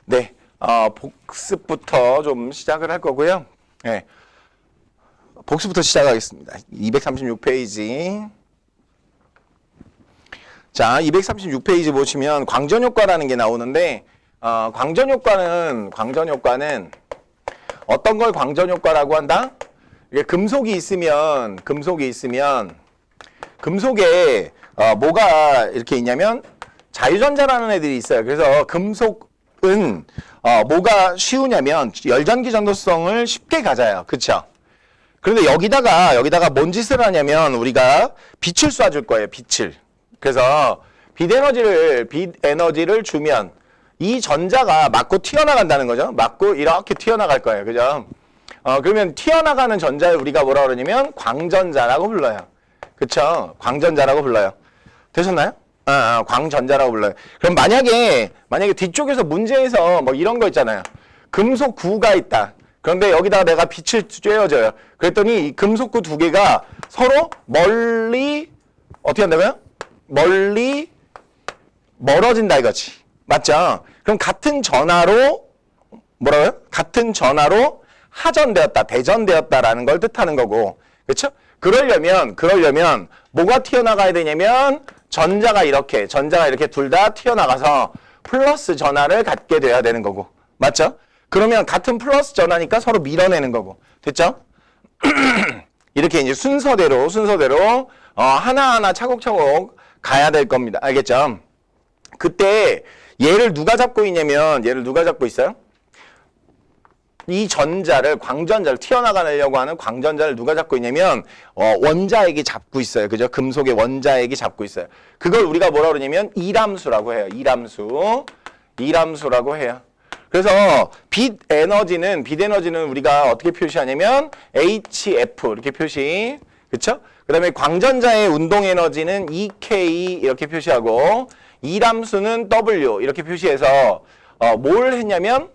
네, 복습부터 좀 시작을 할 거고요. 네, 복습부터 시작하겠습니다. 236페이지. 자, 236페이지 보시면 광전효과라는 게 나오는데, 광전효과는 어떤 걸 광전효과라고 한다? 이게 금속이 있으면, 금속에 뭐가 이렇게 있냐면 자유전자라는 애들이 있어요. 그래서 금속은 뭐가 쉬우냐면 열전기 전도성을 쉽게 가져요. 그쵸? 그런데 여기다가 뭔 짓을 하냐면 우리가 빛을 쏴줄 거예요. 빛을. 그래서 빛 에너지를 주면 이 전자가 맞고 튀어나간다는 거죠. 맞고 이렇게 튀어나갈 거예요. 그죠? 그러면 튀어나가는 전자를 우리가 뭐라 그러냐면 광전자라고 불러요. 그쵸? 광전자라고 불러요. 되셨나요? 광전자라고 불러요. 그럼 만약에 뒤쪽에서 문제에서 뭐 이런 거 있잖아요. 금속구가 있다. 그런데 여기다가 내가 빛을 쬐어줘요. 그랬더니 이 금속구 두 개가 서로 멀리 어떻게 한다고요? 멀리 멀어진다 이거지. 맞죠? 그럼 같은 전하로 뭐라고요? 같은 전하로 하전되었다, 대전되었다라는 걸 뜻하는 거고. 그렇죠? 그러려면 뭐가 튀어나가야 되냐면 전자가 이렇게 둘 다 튀어나가서 플러스 전하를 갖게 돼야 되는 거고. 맞죠? 그러면 같은 플러스 전하니까 서로 밀어내는 거고. 됐죠? 이렇게 이제 순서대로 하나하나 차곡차곡 가야 될 겁니다. 알겠죠? 그때 얘를 누가 잡고 있어요? 이 전자를, 광전자를, 튀어나가려고 하는 광전자를 누가 잡고 있냐면, 원자핵이 잡고 있어요. 그죠? 금속의 원자핵이 잡고 있어요. 그걸 우리가 뭐라 그러냐면, 이람수라고 해요. 이람수라고 해요. 그래서, 빛 에너지는 우리가 어떻게 표시하냐면, HF, 이렇게 표시. 그쵸? 그 다음에 광전자의 운동 에너지는 EK, 이렇게 표시하고, 이람수는 W, 이렇게 표시해서, 뭘 했냐면,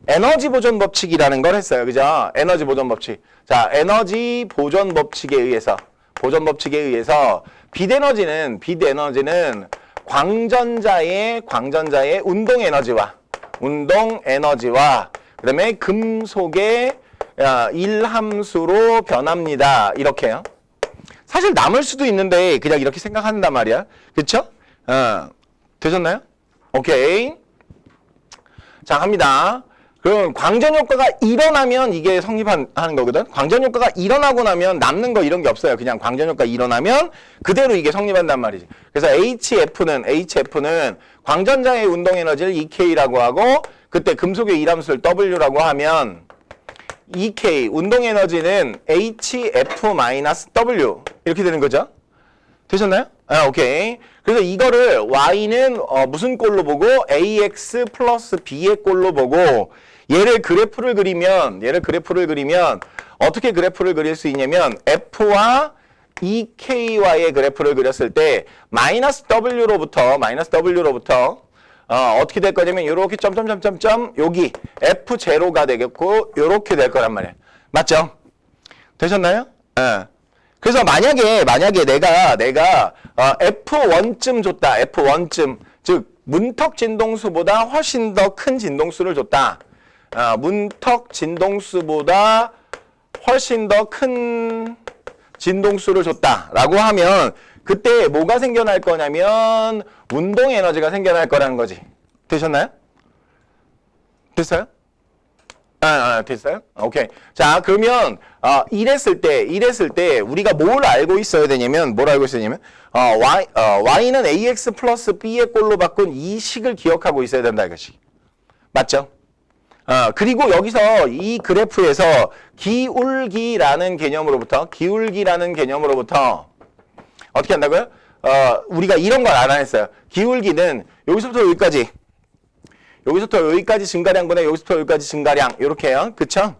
에너지 보존 법칙이라는 걸 했어요. 그죠? 에너지 보존 법칙. 자, 에너지 보존 법칙에 의해서 빛 에너지는 광전자의 운동 에너지와 그다음에 금속의 일함수로 변합니다. 이렇게요. 사실 남을 수도 있는데 그냥 이렇게 생각한단 말이야. 그렇죠? 되셨나요? 오케이. 자, 갑니다. 그럼 광전효과가 일어나면 이게 성립하는 거거든. 광전효과가 일어나고 나면 남는 거 이런 게 없어요. 그냥 광전효과 일어나면 그대로 이게 성립한단 말이지. 그래서 HF는 광전자의 운동에너지를 EK라고 하고 그때 금속의 일함수를 W라고 하면 EK 운동에너지는 HF-W 이렇게 되는 거죠. 되셨나요? 오케이. 그래서 이거를 Y는 무슨 꼴로 보고 AX 플러스 B의 꼴로 보고 얘를 그래프를 그리면 어떻게 그래프를 그릴 수 있냐면 F와 EK와의 그래프를 그렸을 때 마이너스 W로부터 어떻게 될 거냐면 이렇게 점점점점점 여기 F0가 되겠고 이렇게 될 거란 말이에요. 맞죠? 되셨나요? 그래서 만약에 내가 F1쯤 줬다. F1쯤 즉 문턱 진동수보다 훨씬 더 큰 진동수를 줬다. 문턱 진동수보다 훨씬 더 큰 진동수를 줬다라고 하면 그때 뭐가 생겨날 거냐면 운동 에너지가 생겨날 거라는 거지. 되셨나요? 됐어요? 됐어요? 오케이. 자, 그러면 이랬을 때 우리가 뭘 알고 있어야 되냐면 Y는 AX 플러스 B의 꼴로 바꾼 이 식을 기억하고 있어야 된다 이것이. 맞죠? 그리고 여기서 이 그래프에서 기울기라는 개념으로부터 어떻게 한다고요? 우리가 이런 걸 알아냈어요. 기울기는 여기서부터 여기까지 증가량분의 여기서부터 여기까지 증가량 이렇게요. 그쵸?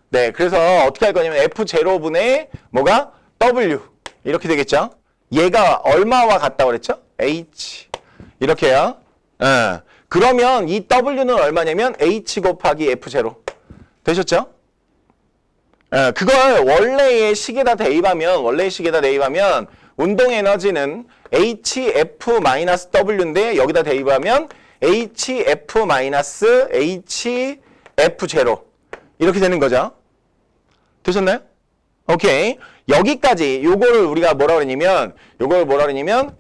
네, 그래서 어떻게 할 거냐면 F0분의 뭐가? W 이렇게 되겠죠? 얘가 얼마와 같다고 그랬죠? H 이렇게요. 그러면 이 W는 얼마냐면 H 곱하기 F0 되셨죠? 그걸 원래의 식에다 대입하면 운동 에너지는 HF-W인데 여기다 대입하면 HF 마이너스 HF 제로 이렇게 되는 거죠. 되셨나요? 오케이. 여기까지 요거를 우리가 뭐라 그러냐면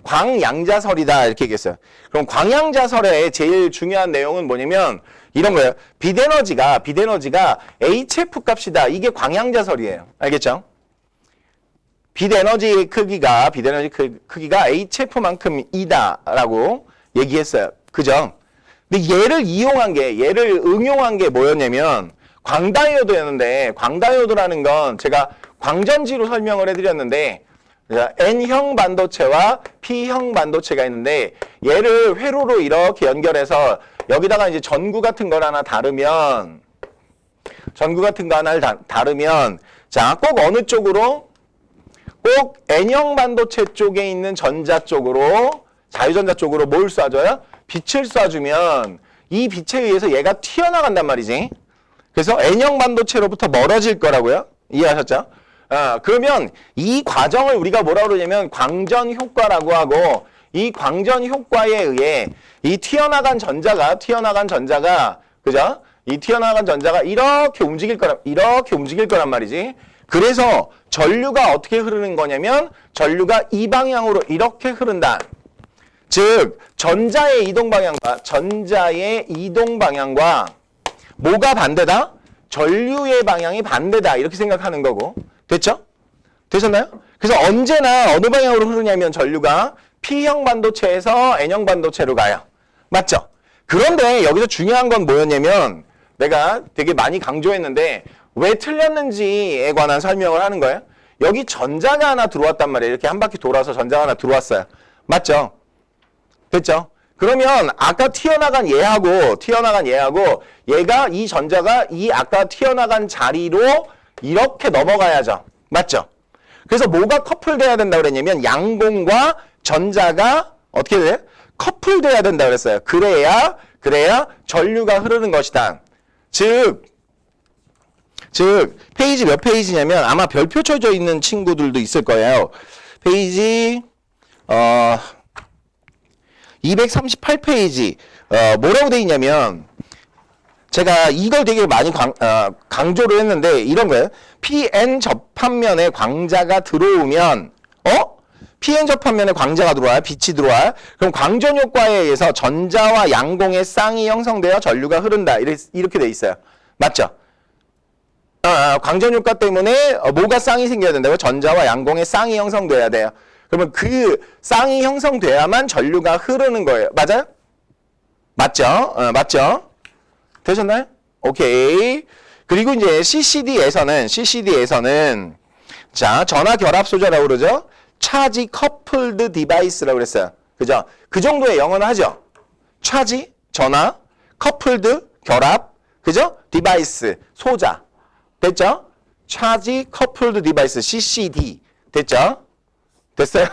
광양자설이다 이렇게 얘기했어요. 그럼 광양자설의 제일 중요한 내용은 뭐냐면 이런 거예요. 빛에너지가 HF 값이다. 이게 광양자설이에요. 알겠죠? 빛에너지 크기가 HF만큼이다라고 얘기했어요. 그죠? 근데 얘를 응용한 게 뭐였냐면 광다이오드였는데, 광다이오드라는 건 제가 광전지로 설명을 해드렸는데, N형 반도체와 P형 반도체가 있는데, 얘를 회로로 이렇게 연결해서 여기다가 이제 전구 같은 걸 하나 다르면, 자, 꼭 어느 쪽으로? 꼭 N형 반도체 쪽에 있는 전자 쪽으로, 자유전자 쪽으로 뭘 쏴줘요? 빛을 쏴주면 이 빛에 의해서 얘가 튀어나간단 말이지. 그래서 N형 반도체로부터 멀어질 거라고요. 이해하셨죠? 그러면 이 과정을 우리가 뭐라고 그러냐면 광전 효과라고 하고, 이 광전 효과에 의해 이 튀어나간 전자가 그죠? 이 튀어나간 전자가 이렇게 움직일 거란 말이지. 그래서 전류가 어떻게 흐르는 거냐면 전류가 이 방향으로 이렇게 흐른다. 즉 전자의 이동 방향과 뭐가 반대다? 전류의 방향이 반대다. 이렇게 생각하는 거고. 됐죠? 되셨나요? 그래서 언제나 어느 방향으로 흐르냐면 전류가 P형 반도체에서 N형 반도체로 가요. 맞죠? 그런데 여기서 중요한 건 뭐였냐면 내가 되게 많이 강조했는데 왜 틀렸는지에 관한 설명을 하는 거예요. 여기 전자가 하나 들어왔단 말이에요. 이렇게 한 바퀴 돌아서 전자가 하나 들어왔어요. 맞죠? 됐죠? 그러면 아까 튀어나간 얘하고 얘가 이 전자가 이 아까 튀어나간 자리로 이렇게 넘어가야죠. 맞죠? 그래서 뭐가 커플돼야 된다 그랬냐면 양공과 전자가 어떻게 돼요? 커플돼야 된다 그랬어요. 그래야 전류가 흐르는 것이다. 즉 페이지 몇 페이지냐면 아마 별표 쳐져 있는 친구들도 있을 거예요. 페이지 238페이지 뭐라고 돼 있냐면 제가 이걸 되게 많이 강조를 했는데 이런 거예요. PN 접합면에 광자가 들어오면 PN 접합면에 광자가 들어와요. 빛이 들어와요. 그럼 광전 효과에 의해서 전자와 양공의 쌍이 형성되어 전류가 흐른다. 이렇게 돼 있어요. 맞죠? 광전 효과 때문에 뭐가 쌍이 생겨야 된다고요? 전자와 양공의 쌍이 형성돼야 돼요. 그러면 그 쌍이 형성돼야만 전류가 흐르는 거예요. 맞아요? 맞죠? 맞죠? 되셨나요? 오케이. 그리고 이제 CCD에서는 자, 전화 결합 소재라고 그러죠? 차지 커플드 디바이스라고 그랬어요. 그죠? 그 정도의 영어는 하죠? 차지, 전화, 커플드, 결합, 그죠? 디바이스, 소자. 됐죠? 차지 커플드 디바이스, CCD. 됐죠? 됐어요?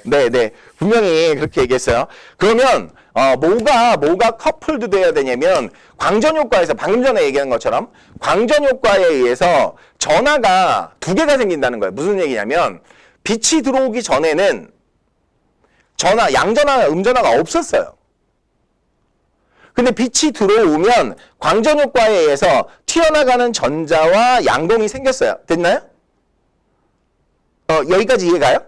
네. 분명히 그렇게 얘기했어요. 그러면 뭐가 커플드 돼야 되냐면 광전 효과에서 방금 전에 얘기한 것처럼 광전 효과에 의해서 전하가 두 개가 생긴다는 거예요. 무슨 얘기냐면 빛이 들어오기 전에는 양전화, 음전화가 없었어요. 근데 빛이 들어오면 광전 효과에 의해서 튀어나가는 전자와 양공이 생겼어요. 됐나요? 여기까지 이해가요?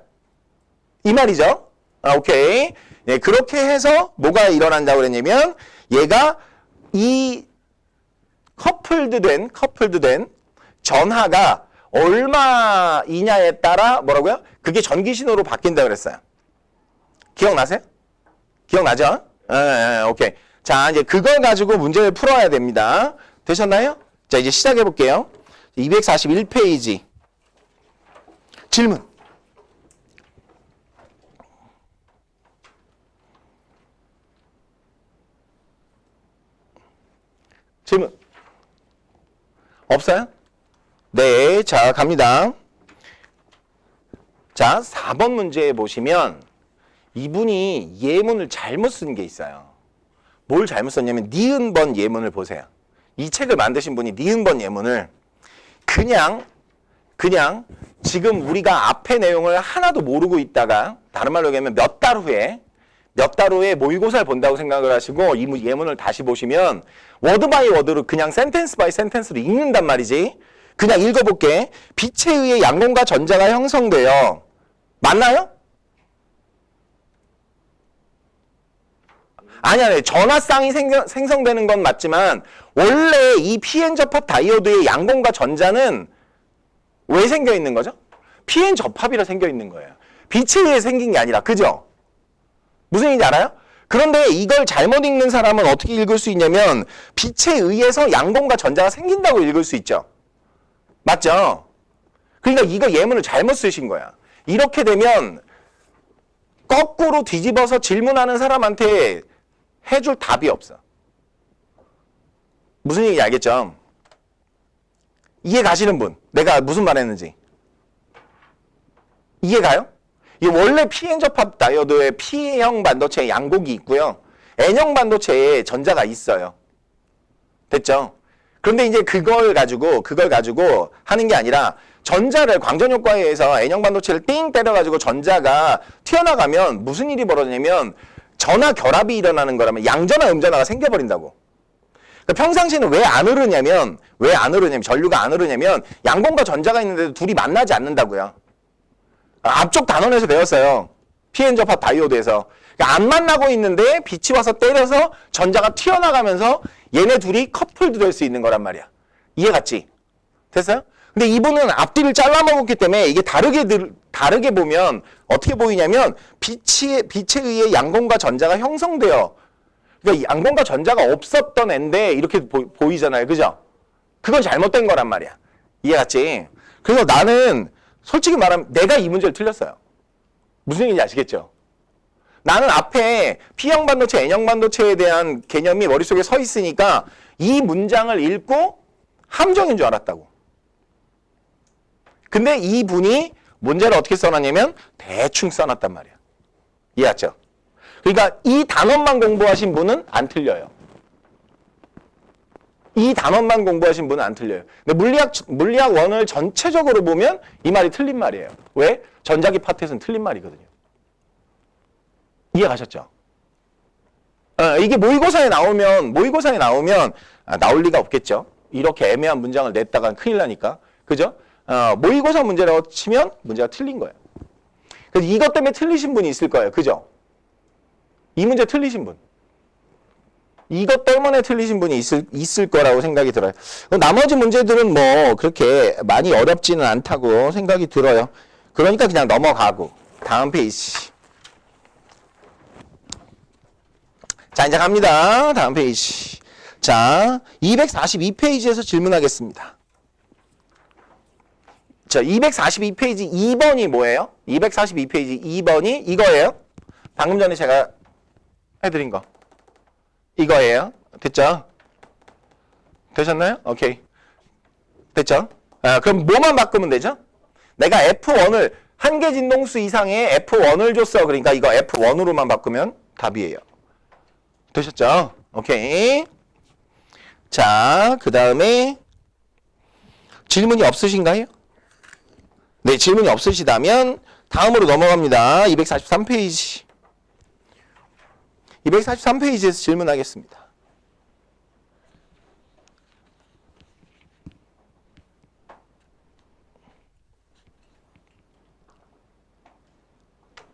이 말이죠. 오케이. 네, 그렇게 해서 뭐가 일어난다고 그랬냐면 얘가 이 커플드된 전하가 얼마이냐에 따라 뭐라고요? 그게 전기 신호로 바뀐다 그랬어요. 기억나세요? 기억나죠? 오케이. 자, 이제 그걸 가지고 문제를 풀어야 됩니다. 되셨나요? 자, 이제 시작해 볼게요. 241페이지. 질문. 질문. 없어요? 네, 자, 갑니다. 자, 4번 문제에 보시면 이분이 예문을 잘못 쓴 게 있어요. 뭘 잘못 썼냐면 니은번 예문을 보세요. 이 책을 만드신 분이 니은번 예문을 그냥 지금 우리가 앞의 내용을 하나도 모르고 있다가 다른 말로 얘기하면 몇 달 몇 달 후에 모의고사를 본다고 생각을 하시고 이 예문을 다시 보시면 워드 바이 워드로 그냥 센텐스 바이 센텐스로 읽는단 말이지. 그냥 읽어볼게. 빛에 의해 양공과 전자가 형성되어. 맞나요? 아니. 전화쌍이 생성되는 건 맞지만 원래 이 PN 접합 다이오드의 양공과 전자는 왜 생겨 있는 거죠? PN 접합이라 생겨 있는 거예요. 빛에 의해 생긴 게 아니라. 그죠? 무슨 얘기인지 알아요? 그런데 이걸 잘못 읽는 사람은 어떻게 읽을 수 있냐면 빛에 의해서 양공과 전자가 생긴다고 읽을 수 있죠. 맞죠? 그러니까 이거 예문을 잘못 쓰신 거야. 이렇게 되면 거꾸로 뒤집어서 질문하는 사람한테 해줄 답이 없어. 무슨 얘기인지 알겠죠? 이해 가시는 분? 내가 무슨 말 했는지. 이해 가요? 이 원래 PN 접합 다이오드에 P형 반도체에 양곡이 있고요. N형 반도체에 전자가 있어요. 됐죠? 그런데 이제 그걸 가지고 하는 게 아니라 전자를 광전 효과에 의해서 N형 반도체를 띵 때려가지고 전자가 튀어나가면 무슨 일이 벌어지냐면 전하 결합이 일어나는 거라면 양전하 음전하가 생겨버린다고. 그러니까 평상시에는 왜 안 흐르냐면 전류가 안 흐르냐면 양공과 전자가 있는데도 둘이 만나지 않는다고요. 앞쪽 단원에서 배웠어요. PN 접합 다이오드에서. 그러니까 안 만나고 있는데 빛이 와서 때려서 전자가 튀어나가면서 얘네 둘이 커플도 될 수 있는 거란 말이야. 이해 갔지? 됐어요? 근데 이분은 앞뒤를 잘라먹었기 때문에 이게 다르게 보면 어떻게 보이냐면 빛에 의해 양공과 전자가 형성되어. 그러니까 양공과 전자가 없었던 앤데 이렇게 보이잖아요. 그죠? 그건 잘못된 거란 말이야. 이해 갔지? 그래서 나는 솔직히 말하면 내가 이 문제를 틀렸어요. 무슨 얘기인지 아시겠죠? 나는 앞에 P형 반도체, N형 반도체에 대한 개념이 머릿속에 서 있으니까 이 문장을 읽고 함정인 줄 알았다고. 근데 이 분이 문제를 어떻게 써놨냐면 대충 써놨단 말이야. 이해했죠? 그러니까 이 단원만 공부하신 분은 안 틀려요. 이 단원만 공부하신 분은 안 틀려요. 근데 물리학 원을 전체적으로 보면 이 말이 틀린 말이에요. 왜? 전자기 파트에서는 틀린 말이거든요. 이해 가셨죠? 이게 모의고사에 나오면 나올 리가 없겠죠. 이렇게 애매한 문장을 냈다간 큰일 나니까. 그죠? 모의고사 문제라고 치면 문제가 틀린 거예요. 그래서 이것 때문에 틀리신 분이 있을 거예요. 그죠? 이 문제 틀리신 분. 이것 때문에 틀리신 분이 있을 거라고 생각이 들어요. 나머지 문제들은 뭐 그렇게 많이 어렵지는 않다고 생각이 들어요. 그러니까 그냥 넘어가고. 다음 페이지. 자, 이제 갑니다. 다음 페이지. 자, 242페이지에서 질문하겠습니다. 자, 242페이지 2번이 뭐예요? 242페이지 2번이 이거예요. 방금 전에 제가 해드린 거. 이거예요. 됐죠? 되셨나요? 오케이. 됐죠? 그럼 뭐만 바꾸면 되죠? 내가 F1을 한 개 진동수 이상의 F1을 줬어. 그러니까 이거 F1으로만 바꾸면 답이에요. 되셨죠? 오케이. 자, 그 다음에 질문이 없으신가요? 네, 질문이 없으시다면 다음으로 넘어갑니다. 243페이지. 243페이지에서 질문하겠습니다.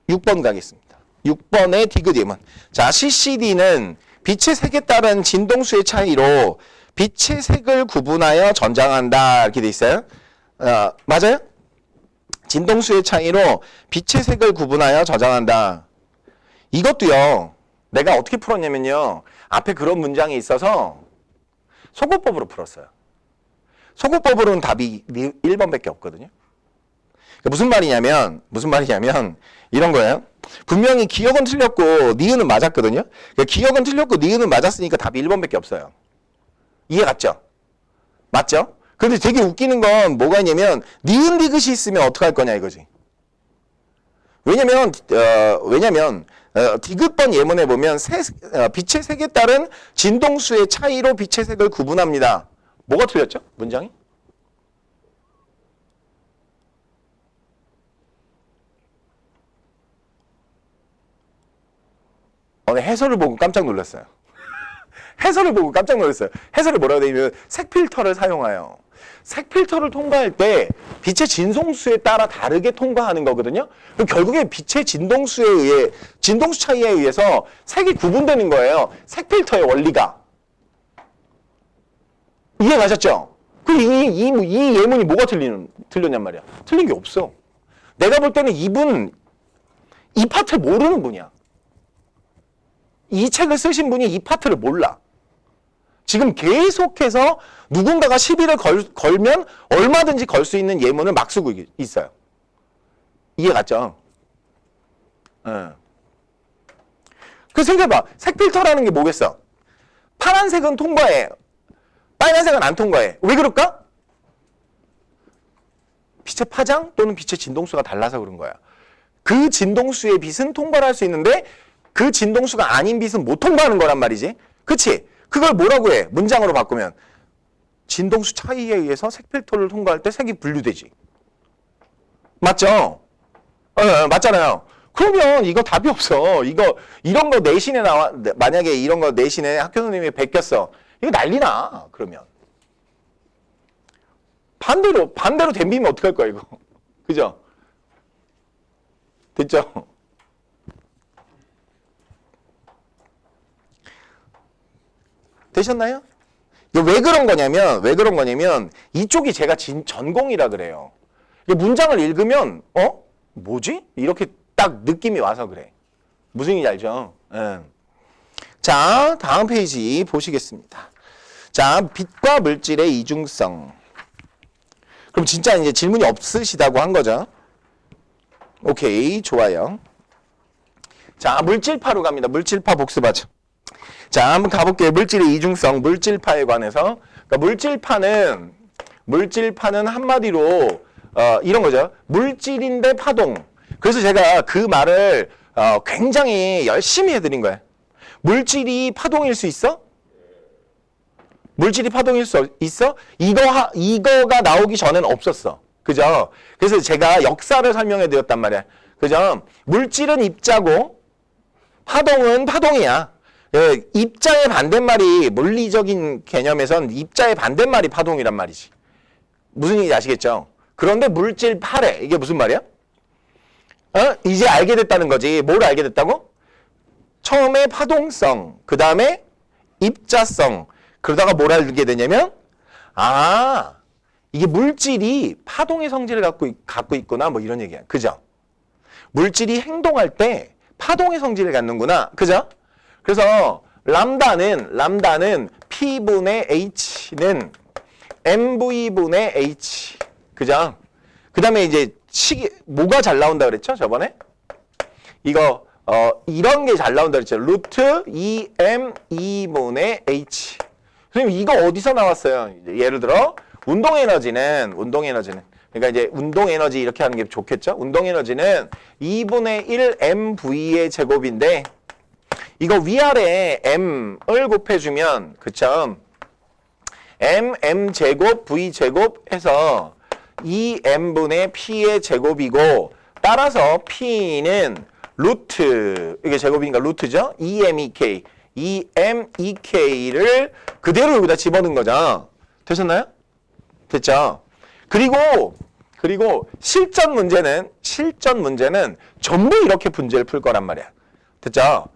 (6번) 가겠습니다. 6번의 디귿임은 자, CCD는 빛의 색에 따른 진동수의 차이로 빛의 색을 구분하여 전장한다. 이렇게 돼 있어요. 맞아요? 진동수의 차이로 빛의 색을 구분하여 저장한다. 이것도요. 내가 어떻게 풀었냐면요. 앞에 그런 문장이 있어서 소거법으로 풀었어요. 소거법으로는 답이 1번밖에 없거든요. 무슨 말이냐면 이런 거예요. 분명히 기억은 틀렸고 니은은 맞았거든요. 기억은 틀렸고 니은은 맞았으니까 답이 1번밖에 없어요. 이해 갔죠? 맞죠? 근데 되게 웃기는 건 뭐가 있냐면 니은 디귿이 있으면 어떡할 거냐 이거지. 왜냐면 디귿번 예문에 보면 빛의 색에 따른 진동수의 차이로 빛의 색을 구분합니다. 뭐가 틀렸죠? 문장이? 저는 해설을 보고 깜짝 놀랐어요. 해설을 보고 깜짝 놀랐어요. 해설을 뭐라고 되어 있냐면 색 필터를 사용하여. 색 필터를 통과할 때 빛의 진동수에 따라 다르게 통과하는 거거든요. 그럼 결국에 빛의 진동수에 의해, 진동수 차이에 의해서 색이 구분되는 거예요. 색 필터의 원리가. 이해 가셨죠? 이 예문이 뭐가 틀렸냔 말이야. 틀린 게 없어. 내가 볼 때는 이분 이 파트 모르는 분이야. 이 책을 쓰신 분이 이 파트를 몰라. 지금 계속해서 누군가가 시비를 걸면 얼마든지 걸 수 있는 예문을 막 쓰고 있어요. 이해 갔죠? 예. 그 생각해봐. 색 필터라는 게 뭐겠어? 파란색은 통과해. 빨간색은 안 통과해. 왜 그럴까? 빛의 파장 또는 빛의 진동수가 달라서 그런 거야. 그 진동수의 빛은 통과를 할 수 있는데 그 진동수가 아닌 빛은 못 통과하는 거란 말이지. 그치? 그걸 뭐라고 해? 문장으로 바꾸면 진동수 차이에 의해서 색 필터를 통과할 때 색이 분류되지. 맞죠? 맞잖아요. 그러면 이거 답이 없어. 이런 거 내신에 나와, 만약에 이런 거 내신에 학교 선생님이 베꼈어. 이거 난리나, 그러면. 반대로 댐비면 어떡할 거야, 이거. 그죠? 됐죠? 되셨나요? 왜 그런 거냐면, 이쪽이 제가 전공이라 그래요. 문장을 읽으면, 뭐지? 이렇게 딱 느낌이 와서 그래. 무슨 얘기인지 알죠? 예. 자, 다음 페이지 보시겠습니다. 자, 빛과 물질의 이중성. 그럼 진짜 이제 질문이 없으시다고 한 거죠? 오케이, 좋아요. 자, 물질파로 갑니다. 물질파 복습하죠. 자, 한번 가볼게요. 물질의 이중성, 물질파에 관해서. 그러니까 물질파는 한마디로 이런 거죠. 물질인데 파동. 그래서 제가 그 말을 굉장히 열심히 해드린 거예요. 물질이 파동일 수 있어? 물질이 파동일 수 있어? 이거가 나오기 전에는 없었어. 그죠? 그래서 제가 역사를 설명해 드렸단 말이야. 그죠? 물질은 입자고 파동은 파동이야. 입자의 반대말이 물리적인 개념에선 입자의 반대말이 파동이란 말이지. 무슨 얘기인지 아시겠죠? 그런데 물질파래. 이게 무슨 말이야? 이제 알게 됐다는 거지. 뭘 알게 됐다고? 처음에 파동성, 그 다음에 입자성, 그러다가 뭘 알게 되냐면 이게 물질이 파동의 성질을 갖고 있구나, 뭐 이런 얘기야. 그죠? 물질이 행동할 때 파동의 성질을 갖는구나. 그죠? 그래서 람다는 P분의 H는 MV분의 H. 그죠? 그 다음에 이제 뭐가 잘 나온다 그랬죠? 저번에? 이런 게 잘 나온다 그랬죠? 루트 2m2분의 H. 선생님, 이거 어디서 나왔어요? 예를 들어, 운동에너지는, 그러니까 이제 운동에너지 이렇게 하는 게 좋겠죠? 운동에너지는 2분의 1 mv의 제곱인데, 이거 위아래 m을 곱해주면, 그쵸? m 제곱, v 제곱 해서 2m분의 p의 제곱이고, 따라서 p는 루트, 이게 제곱이니까 루트죠? 2mek를 그대로 여기다 집어넣은 거죠. 되셨나요? 됐죠? 그리고 실전 문제는 전부 이렇게 문제를 풀 거란 말이야. 됐죠?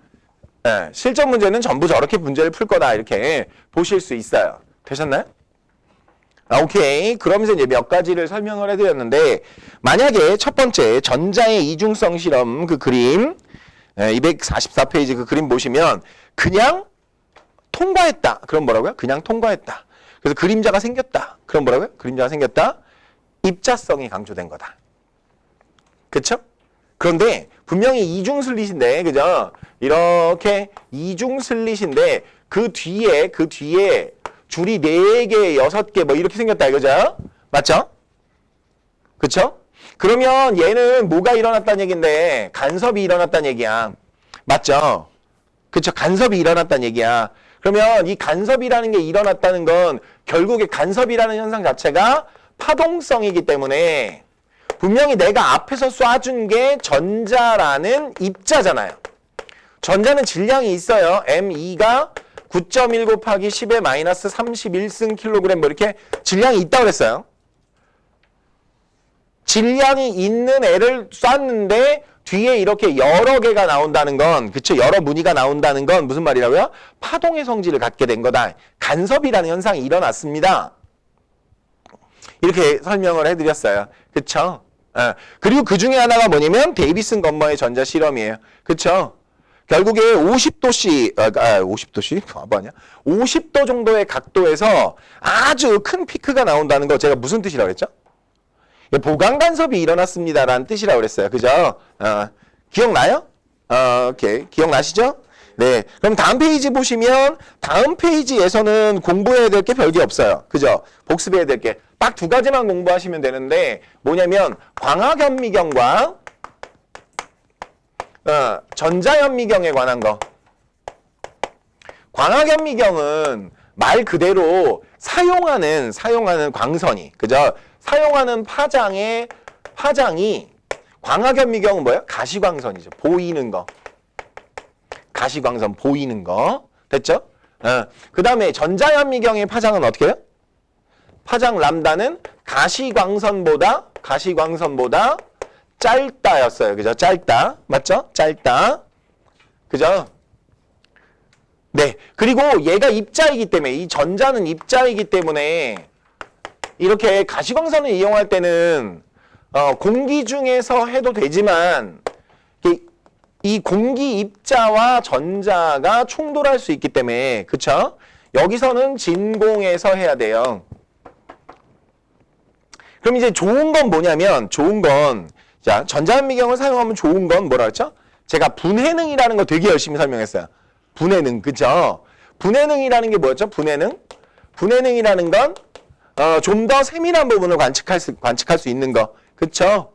네, 실전 문제는 전부 저렇게 문제를 풀 거다, 이렇게 보실 수 있어요. 되셨나요? 오케이. 그러면서 이제 몇 가지를 설명을 해드렸는데, 만약에 첫 번째 전자의 이중성 실험 그 그림 244페이지 그 그림 보시면 그냥 통과했다. 그럼 뭐라고요? 그냥 통과했다. 그래서 그림자가 생겼다. 그럼 뭐라고요? 그림자가 생겼다. 입자성이 강조된 거다. 그쵸? 그런데 분명히 이중슬릿인데, 그죠? 이렇게 이중슬릿인데 그 뒤에 줄이 4개, 6개 뭐 이렇게 생겼다 이거죠? 맞죠? 그쵸? 그러면 얘는 뭐가 일어났다는 얘기인데 간섭이 일어났다는 얘기야. 맞죠? 그쵸? 간섭이 일어났다는 얘기야. 그러면 이 간섭이라는 게 일어났다는 건 결국에 간섭이라는 현상 자체가 파동성이기 때문에 분명히 내가 앞에서 쏴준 게 전자라는 입자잖아요. 전자는 질량이 있어요. M2가 9.1 곱하기 10의 마이너스 31승 킬로그램 뭐 이렇게 질량이 있다고 그랬어요. 질량이 있는 애를 쐈는데 뒤에 이렇게 여러 개가 나온다는 건, 그쵸? 여러 무늬가 나온다는 건 무슨 말이라고요? 파동의 성질을 갖게 된 거다. 간섭이라는 현상이 일어났습니다. 이렇게 설명을 해드렸어요. 그쵸? 그리고 그 중에 하나가 뭐냐면 데이비슨 건머의 전자 실험이에요. 그쵸? 결국에 50도씨, 50도씨? 뭐냐? 50도 정도의 각도에서 아주 큰 피크가 나온다는 거 제가 무슨 뜻이라고 그랬죠? 보강 간섭이 일어났습니다라는 뜻이라고 그랬어요. 그죠? 기억나요? 오케이. 기억나시죠? 네. 그럼 다음 페이지 보시면 다음 페이지에서는 공부해야 될 게 별게 없어요. 그죠? 복습해야 될 게. 딱 두 가지만 공부하시면 되는데 뭐냐면 광학현미경과 전자현미경에 관한 거. 광학현미경은 말 그대로 사용하는 광선이, 그죠? 사용하는 파장이 광학현미경은 뭐예요? 가시광선이죠. 보이는 거. 가시광선 보이는 거. 됐죠? 그 다음에 전자현미경의 파장은 어떻게 해요? 파장 람다는 가시광선보다 짧다였어요. 그죠? 짧다. 맞죠? 짧다. 그죠? 네. 그리고 얘가 입자이기 때문에, 이 전자는 입자이기 때문에 이렇게 가시광선을 이용할 때는 공기 중에서 해도 되지만 이 공기 입자와 전자가 충돌할 수 있기 때문에, 그쵸? 여기서는 진공에서 해야 돼요. 그럼 이제 좋은 건 뭐냐면, 자, 전자현미경을 사용하면 좋은 건 뭐라 그랬죠? 제가 분해능이라는 거 되게 열심히 설명했어요. 분해능, 그쵸? 분해능이라는 게 뭐였죠? 분해능이라는 건 좀 더 세밀한 부분을 관측할 수 있는 거. 그쵸?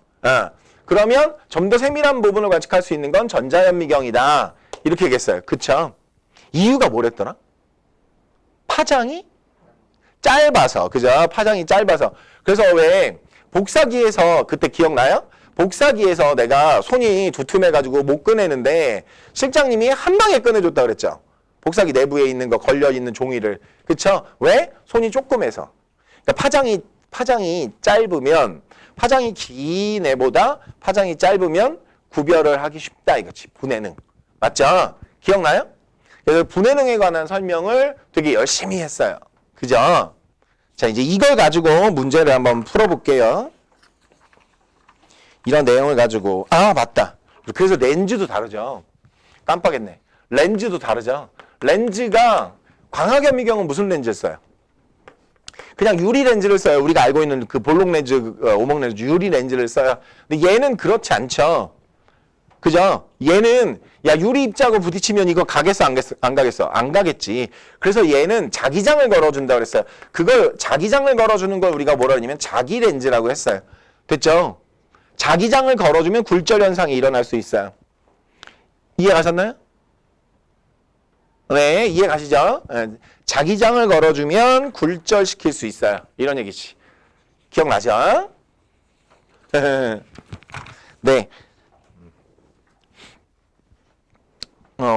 그러면 좀 더 세밀한 부분을 관측할 수 있는 건 전자현미경이다. 이렇게 얘기했어요. 그쵸? 이유가 뭐랬더라? 파장이 짧아서. 그죠? 파장이 짧아서. 그래서 왜 복사기에서 그때 기억나요? 복사기에서 내가 손이 두툼해가지고 못 꺼내는데 실장님이 한 방에 꺼내줬다 그랬죠? 복사기 내부에 있는 거 걸려있는 종이를. 그쵸? 왜? 손이 조그매서. 그러니까 파장이 짧으면, 파장이 긴 애보다 파장이 짧으면 구별을 하기 쉽다 이거지. 분해능. 맞죠? 기억나요? 그래서 분해능에 관한 설명을 되게 열심히 했어요. 그죠? 자, 이제 이걸 가지고 문제를 한번 풀어볼게요. 이런 내용을 가지고, 맞다. 그래서 렌즈도 다르죠. 깜빡했네. 렌즈도 다르죠. 렌즈가 광학현미경은 무슨 렌즈를 써요? 그냥 유리 렌즈를 써요. 우리가 알고 있는 그 볼록 렌즈, 오목 렌즈, 유리 렌즈를 써요. 근데 얘는 그렇지 않죠. 그죠? 얘는 야 유리 입자하고 부딪히면 이거 가겠어 안 가겠어? 안 가겠지. 그래서 얘는 자기장을 걸어준다 그랬어요. 그걸 자기장을 걸어주는 걸 우리가 뭐라 하냐면 자기 렌즈라고 했어요. 됐죠? 자기장을 걸어주면 굴절 현상이 일어날 수 있어요. 이해가셨나요? 네, 이해가시죠? 자기장을 걸어주면 굴절시킬 수 있어요. 이런 얘기지. 기억나죠? 네.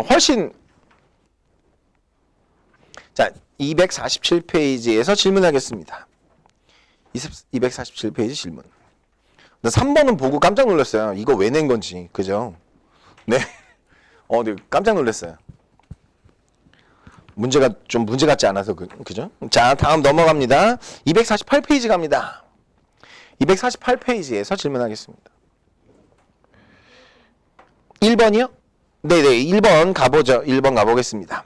훨씬 자 247페이지에서 질문하겠습니다. 247페이지 질문. 3번은 보고 깜짝 놀랐어요. 이거 왜 낸 건지. 그죠? 네. 네, 깜짝 놀랐어요. 문제가 좀 문제 같지 않아서 그죠? 자, 다음 넘어갑니다. 248페이지 갑니다. 248페이지에서 질문하겠습니다. 1번이요? 네네, 1번 가보죠. 1번 가보겠습니다.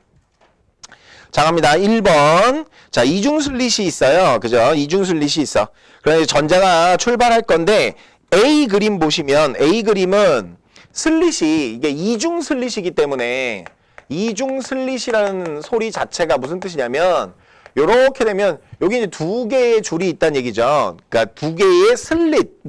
자, 갑니다. 1번. 자, 이중슬릿이 있어요. 그죠? 이중슬릿이 있어. 그래서 전자가 출발할 건데, A 그림 보시면, A 그림은 슬릿이, 이게 이중슬릿이기 때문에, 이중슬릿이라는 소리 자체가 무슨 뜻이냐면, 요렇게 되면, 여기 이제 두 개의 줄이 있다는 얘기죠. 그러니까 두 개의 슬릿,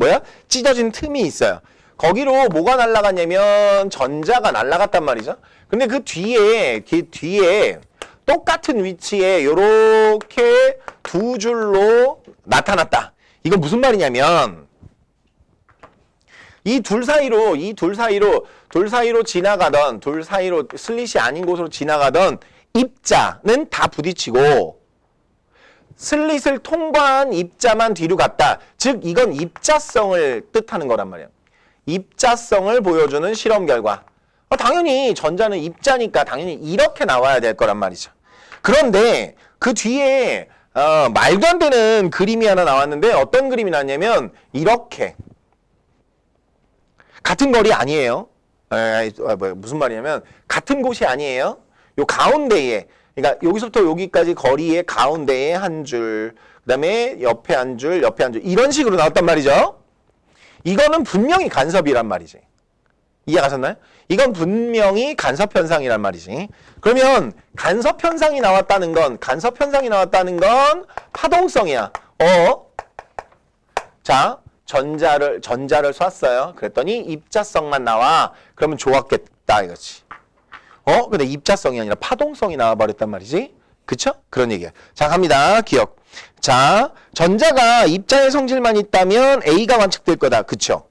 찢어진 틈이 있어요. 거기로 뭐가 날아갔냐면 전자가 날아갔단 말이죠. 근데 그 뒤에 똑같은 위치에 요렇게 두 줄로 나타났다. 이건 무슨 말이냐면 이 둘 사이로 지나가던, 둘 사이로 슬릿이 아닌 곳으로 지나가던 입자는 다 부딪히고 슬릿을 통과한 입자만 뒤로 갔다. 즉 이건 입자성을 뜻하는 거란 말이에요. 입자성을 보여주는 실험 결과. 당연히 전자는 입자니까 당연히 이렇게 나와야 될 거란 말이죠. 그런데 그 뒤에 말도 안 되는 그림이 하나 나왔는데 어떤 그림이 나왔냐면 이렇게. 같은 거리 아니에요. 무슨 말이냐면 같은 곳이 아니에요. 요 가운데에, 그러니까 여기서부터 여기까지 거리의 가운데에 한 줄, 그 다음에 옆에 한 줄, 옆에 한 줄, 이런 식으로 나왔단 말이죠. 이거는 분명히 간섭이란 말이지. 이해가셨나요? 이건 분명히 간섭현상이란 말이지. 그러면 간섭현상이 나왔다는 건 파동성이야. 자, 전자를 쐈어요. 그랬더니 입자성만 나와. 그러면 좋았겠다 이거지. 근데 입자성이 아니라 파동성이 나와버렸단 말이지. 그쵸? 그런 얘기야. 자, 갑니다. 기억. 자, 전자가 입자의 성질만 있다면 A가 관측될 거다. 그쵸?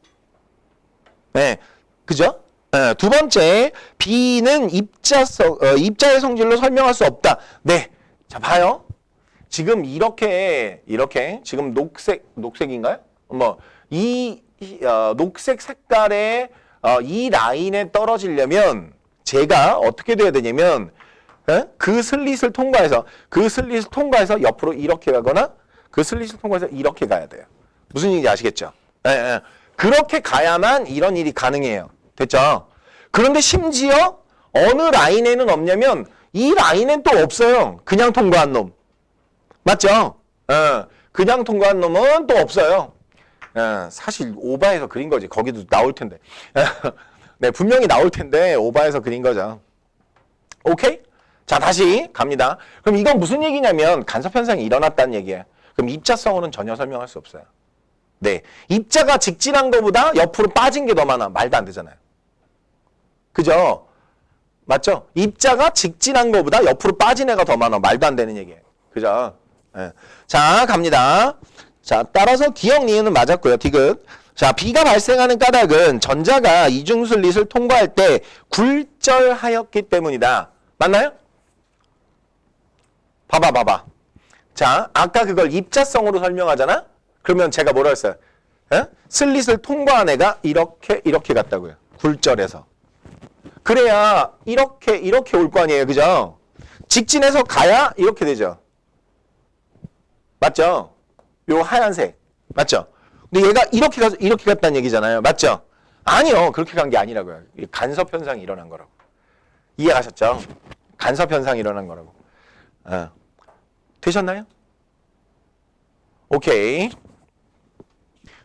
네. 그죠? 네. 두 번째, B는 입자의 성질로 설명할 수 없다. 네. 자, 봐요. 지금 이렇게, 지금 녹색인가요? 녹색 색깔의 이 라인에 떨어지려면 제가 어떻게 돼야 되냐면 그 슬릿을 통과해서 옆으로 이렇게 가거나 그 슬릿을 통과해서 이렇게 가야 돼요. 무슨 얘기인지 아시겠죠? 그렇게 가야만 이런 일이 가능해요. 됐죠? 그런데 심지어 어느 라인에는 없냐면 이 라인엔 또 없어요. 그냥 통과한 놈. 맞죠? 그냥 통과한 놈은 또 없어요. 사실 오바해서 그린 거지. 거기도 나올 텐데. 네, 분명히 나올 텐데 오바해서 그린 거죠. 오케이? 자, 다시 갑니다. 그럼 이건 무슨 얘기냐면 간섭현상이 일어났다는 얘기예요. 그럼 입자성으로는 전혀 설명할 수 없어요. 네, 입자가 직진한 것보다 옆으로 빠진 게 더 많아. 말도 안 되잖아요. 그죠? 맞죠? 입자가 직진한 것보다 옆으로 빠진 애가 더 많아. 말도 안 되는 얘기예요. 그죠? 네. 자, 갑니다. 자, 따라서 기억 니은은 맞았고요. 디귿. 자, B가 발생하는 까닭은 전자가 이중슬릿을 통과할 때 굴절하였기 때문이다. 맞나요? 봐봐. 자, 아까 그걸 입자성으로 설명하잖아? 그러면 제가 뭐라 했어요? 슬릿을 통과한 애가 이렇게 갔다고요. 굴절해서. 그래야 이렇게 올 거 아니에요. 그죠? 직진해서 가야 이렇게 되죠. 맞죠? 요 하얀색. 맞죠? 근데 얘가 이렇게 가서 이렇게 갔다는 얘기잖아요. 맞죠? 아니요. 그렇게 간 게 아니라고요. 간섭현상이 일어난 거라고. 이해가셨죠? 간섭현상이 일어난 거라고. 되셨나요? 오케이.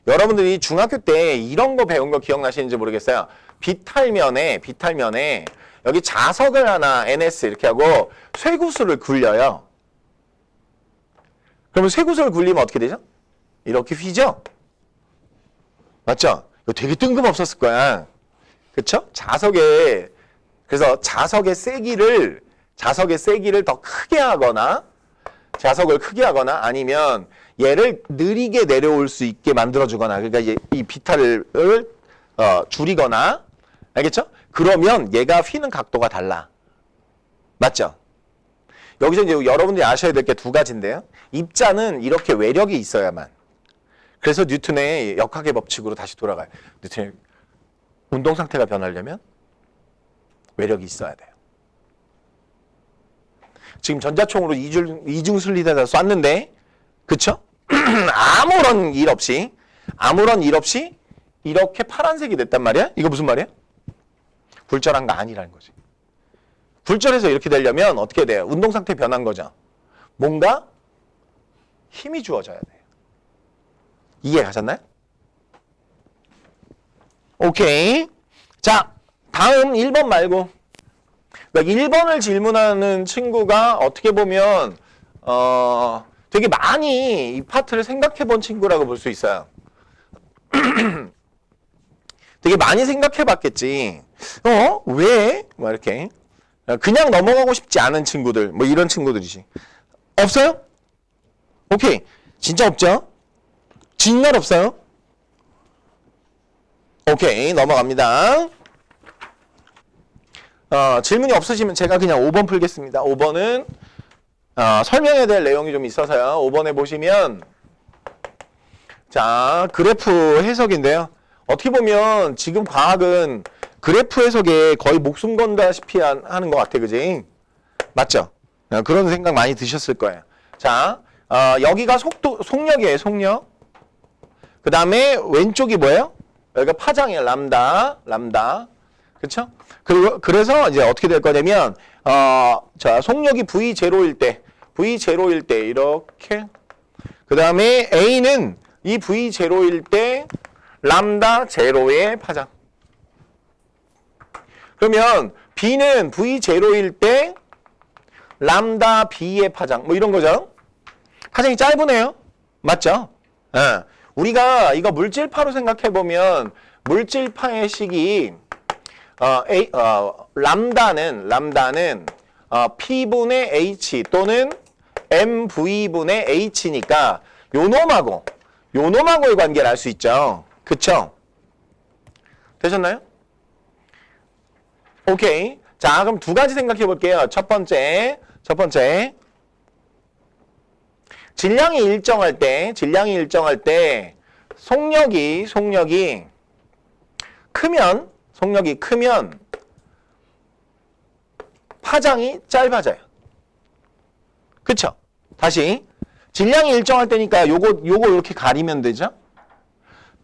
여러분들이 중학교 때 이런 거 배운 거 기억나시는지 모르겠어요. 비탈면에 여기 자석을 하나 NS 이렇게 하고 쇠구슬을 굴려요. 그러면 쇠구슬을 굴리면 어떻게 되죠? 이렇게 휘죠? 맞죠? 이거 되게 뜬금없었을 거야. 그쵸? 그래서 자석의 세기를 더 크게 하거나 자석을 크게 하거나 아니면 얘를 느리게 내려올 수 있게 만들어주거나 그러니까 이 비탈을 줄이거나 알겠죠? 그러면 얘가 휘는 각도가 달라. 맞죠? 여기서 이제 여러분들이 아셔야 될 게 두 가지인데요. 입자는 이렇게 외력이 있어야만. 그래서 뉴턴의 역학의 법칙으로 다시 돌아가요. 뉴턴의 운동 상태가 변하려면 외력이 있어야 돼요. 지금 전자총으로 이중 슬릿에다 쐈는데, 그쵸? 아무런 일 없이 이렇게 파란색이 됐단 말이야? 이거 무슨 말이야? 굴절한 거 아니라는 거지. 굴절해서 이렇게 되려면 어떻게 돼요? 운동 상태 변한 거죠. 뭔가 힘이 주어져야 돼요. 이해 가셨나요? 오케이. 자, 다음 1번 말고. 그러니까 1번을 질문하는 친구가 어떻게 보면 되게 많이 이 파트를 생각해 본 친구라고 볼 수 있어요. 되게 많이 생각해 봤겠지. 왜? 뭐 이렇게. 그냥 넘어가고 싶지 않은 친구들, 뭐 이런 친구들이지. 없어요? 오케이. 진짜 없죠? 정말 없어요? 오케이, 넘어갑니다. 질문이 없으시면 제가 그냥 5번 풀겠습니다. 5번은 설명해야 될 내용이 좀 있어서요. 5번에 보시면 자, 그래프 해석인데요. 어떻게 보면 지금 과학은 그래프 해석에 거의 목숨 건다시피 하는 것 같아, 그지? 맞죠? 그런 생각 많이 드셨을 거예요. 자, 여기가 속력이에요, 속력. 그 다음에 왼쪽이 뭐예요? 여기가 파장이에요, 람다. 그쵸? 그래서 이제 어떻게 될 거냐면, 자, 속력이 V0일 때, 이렇게. 그 다음에 A는 이 V0일 때, 람다 제로의 파장. 그러면 B는 V0일 때, 람다 B의 파장. 뭐 이런 거죠. 파장이 짧으네요. 맞죠? 예. 우리가 이거 물질파로 생각해보면, 물질파의 식이, 람다는 P분의 H 또는 MV분의 H니까 요 놈하고의 관계를 알 수 있죠. 그쵸? 되셨나요? 오케이. 자, 그럼 두 가지 생각해 볼게요. 첫 번째. 질량이 일정할 때 속력이 크면 파장이 짧아져요. 그쵸? 다시. 질량이 일정할 때니까 요거 이렇게 가리면 되죠?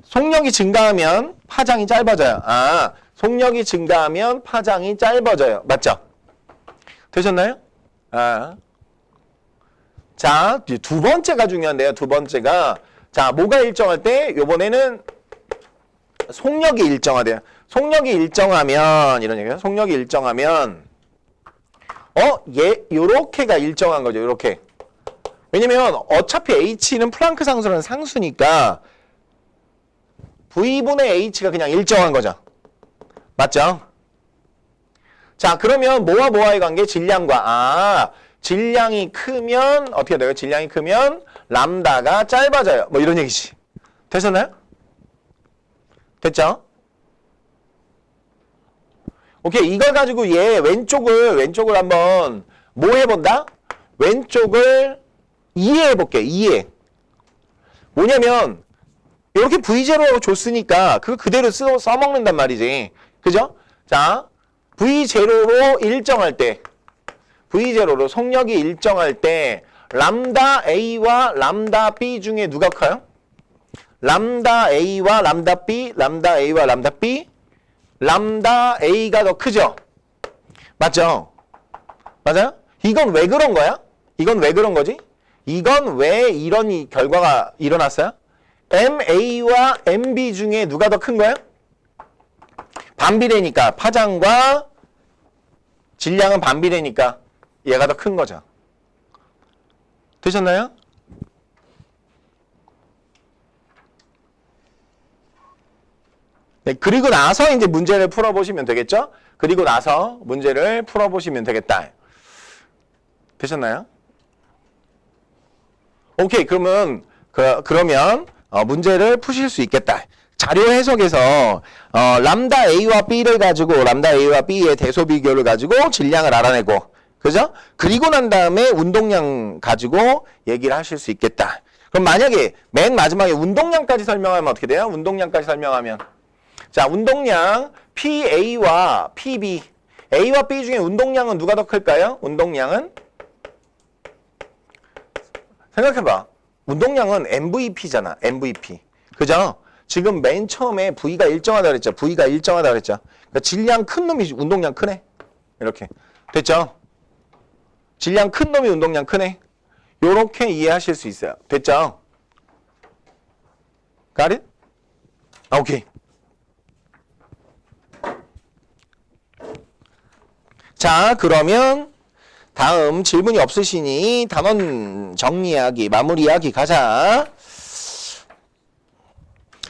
속력이 증가하면 파장이 짧아져요. 속력이 증가하면 파장이 짧아져요. 맞죠? 되셨나요? 자, 두 번째가 중요한데요. 두 번째가 자, 뭐가 일정할 때 요번에는 속력이 일정하대요. 속력이 일정하면 이런 얘기예요. 속력이 일정하면 요렇게가 일정한 거죠. 요렇게. 왜냐면 어차피 H는 플랑크 상수라는 상수니까 V분의 H가 그냥 일정한 거죠. 맞죠? 자, 그러면 뭐와 뭐와의 관계? 질량과. 질량이 크면 어떻게 돼요? 질량이 크면 람다가 짧아져요. 뭐 이런 얘기지. 되셨나요? 됐죠? 오케이. 이걸 가지고 얘 왼쪽을 한번 뭐 해본다? 왼쪽을 이해해볼게. 이해. 뭐냐면 이렇게 V0 줬으니까 그거 그대로 써먹는단 말이지. 그죠? 자, V0로 일정할 때 V0로 속력이 일정할 때 람다 A와 람다 B 중에 누가 커요? 람다 A와 람다 B, 람다 A와 람다 B, 람다 A가 더 크죠? 맞죠? 맞아요? 이건 왜 그런 거야? 이건 왜 그런 거지? 이건 왜 이런 결과가 일어났어요? MA와 MB 중에 누가 더 큰 거예요? 반비례니까 파장과 질량은 반비례니까 얘가 더 큰 거죠. 되셨나요? 네, 그리고 나서 이제 문제를 풀어보시면 되겠죠? 그리고 나서 문제를 풀어보시면 되겠다. 되셨나요? 오케이, 그러면 문제를 푸실 수 있겠다. 자료 해석에서 람다 A와 B를 가지고 람다 A와 B의 대소 비교를 가지고 질량을 알아내고, 그죠? 그리고 난 다음에 운동량 가지고 얘기를 하실 수 있겠다. 그럼 만약에 맨 마지막에 운동량까지 설명하면 어떻게 돼요? 운동량까지 설명하면 자, 운동량 PA와 PB, A와 B 중에 운동량은 누가 더 클까요? 운동량은 생각해봐. 운동량은 MVP잖아. MVP. 그죠? 지금 맨 처음에 V가 일정하다 그랬죠. V가 일정하다 그랬죠. 그러니까 질량 큰 놈이 운동량 크네. 이렇게. 됐죠? 질량 큰 놈이 운동량 크네. 요렇게 이해하실 수 있어요. 됐죠? Got it? 오케이. 자, 그러면 다음 질문이 없으시니 단원 정리하기, 마무리하기 가자.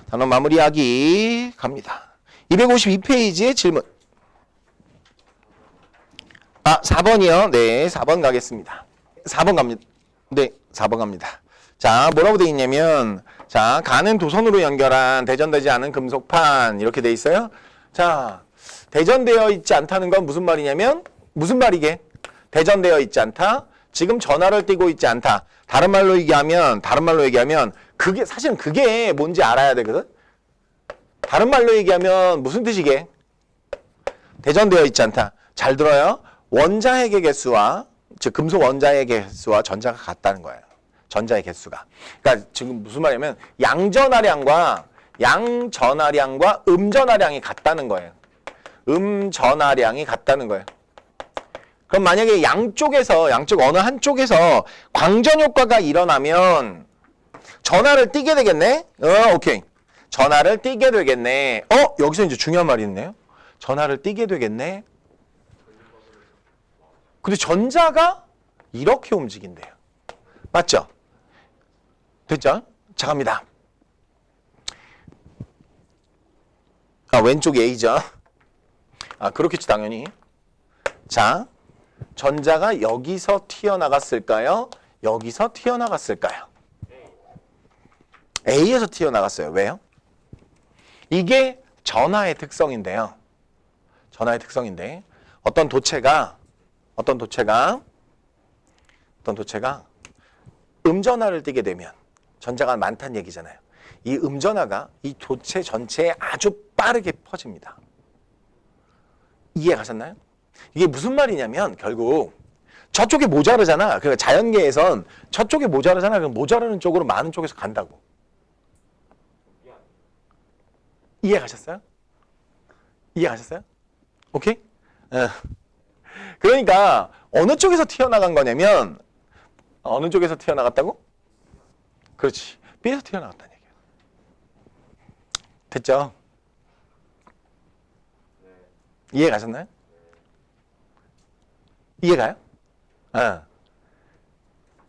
단원 마무리하기 갑니다. 252페이지의 질문. 4번이요. 네, 4번 가겠습니다. 4번 갑니다. 네, 4번 갑니다. 자, 뭐라고 돼 있냐면, 자, 가는 도선으로 연결한 대전되지 않은 금속판 이렇게 돼 있어요. 자, 대전되어 있지 않다는 건 무슨 말이냐면 무슨 말이게? 대전되어 있지 않다. 지금 전화를 띄고 있지 않다. 다른 말로 얘기하면 그게 사실은 그게 뭔지 알아야 되거든. 다른 말로 얘기하면 무슨 뜻이게? 대전되어 있지 않다. 잘 들어요. 원자핵의 개수와 즉 금속 원자의 개수와 전자가 같다는 거예요. 전자의 개수가. 그러니까 지금 무슨 말이냐면 양전하량과 음전하량이 같다는 거예요. 음전하량이 같다는 거예요. 그럼 만약에 양쪽 어느 한쪽에서 광전 효과가 일어나면 전하를 띄게 되겠네? 오케이. 전하를 띄게 되겠네. 여기서 이제 중요한 말이 있네요. 전하를 띄게 되겠네. 근데 전자가 이렇게 움직인대요. 맞죠? 됐죠? 자, 갑니다. 왼쪽 A죠. 그렇겠지, 당연히. 자, 전자가 여기서 튀어나갔을까요? 여기서 튀어나갔을까요? A에서 튀어나갔어요. 왜요? 이게 전하의 특성인데요. 전하의 특성인데 어떤 도체가 음전하를 띠게 되면 전자가 많다는 얘기잖아요. 이 음전하가 이 도체 전체에 아주 빠르게 퍼집니다. 이해 가셨나요? 이게 무슨 말이냐면 결국 저쪽에 모자르잖아. 그러니까 자연계에선 저쪽에 모자르잖아. 그럼 모자르는 쪽으로 많은 쪽에서 간다고. 이해 가셨어요? 이해 가셨어요? 오케이? 그러니까 어느 쪽에서 튀어나간 거냐면 어느 쪽에서 튀어나갔다고? 그렇지. B에서 튀어나갔다는 얘기야. 됐죠? 이해 가셨나요? 이해가요?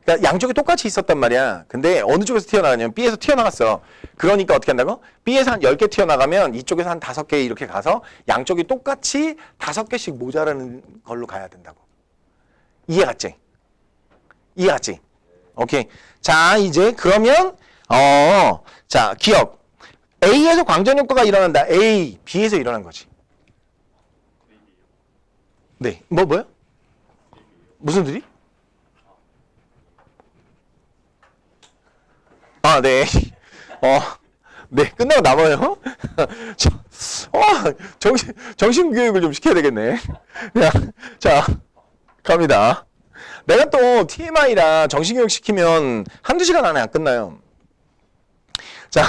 그러니까 양쪽이 똑같이 있었단 말이야. 근데 어느 쪽에서 튀어나가냐면 B에서 튀어나갔어. 그러니까 어떻게 한다고? B에서 한 10개 튀어나가면 이쪽에서 한 5개 이렇게 가서 양쪽이 똑같이 5개씩 모자라는 걸로 가야 된다고. 이해 갔지? 이해 갔지? 오케이. 자, 이제 그러면 자, 기억. A에서 광전 효과가 일어난다. A, B에서 일어난 거지. 네. 뭐요? 무슨 들이? 네. 네. 끝나고 남아요. 정신교육을 좀 시켜야 되겠네. 자, 갑니다. 내가 또 TMI라 정신교육 시키면 한두 시간 안에 안 끝나요. 자,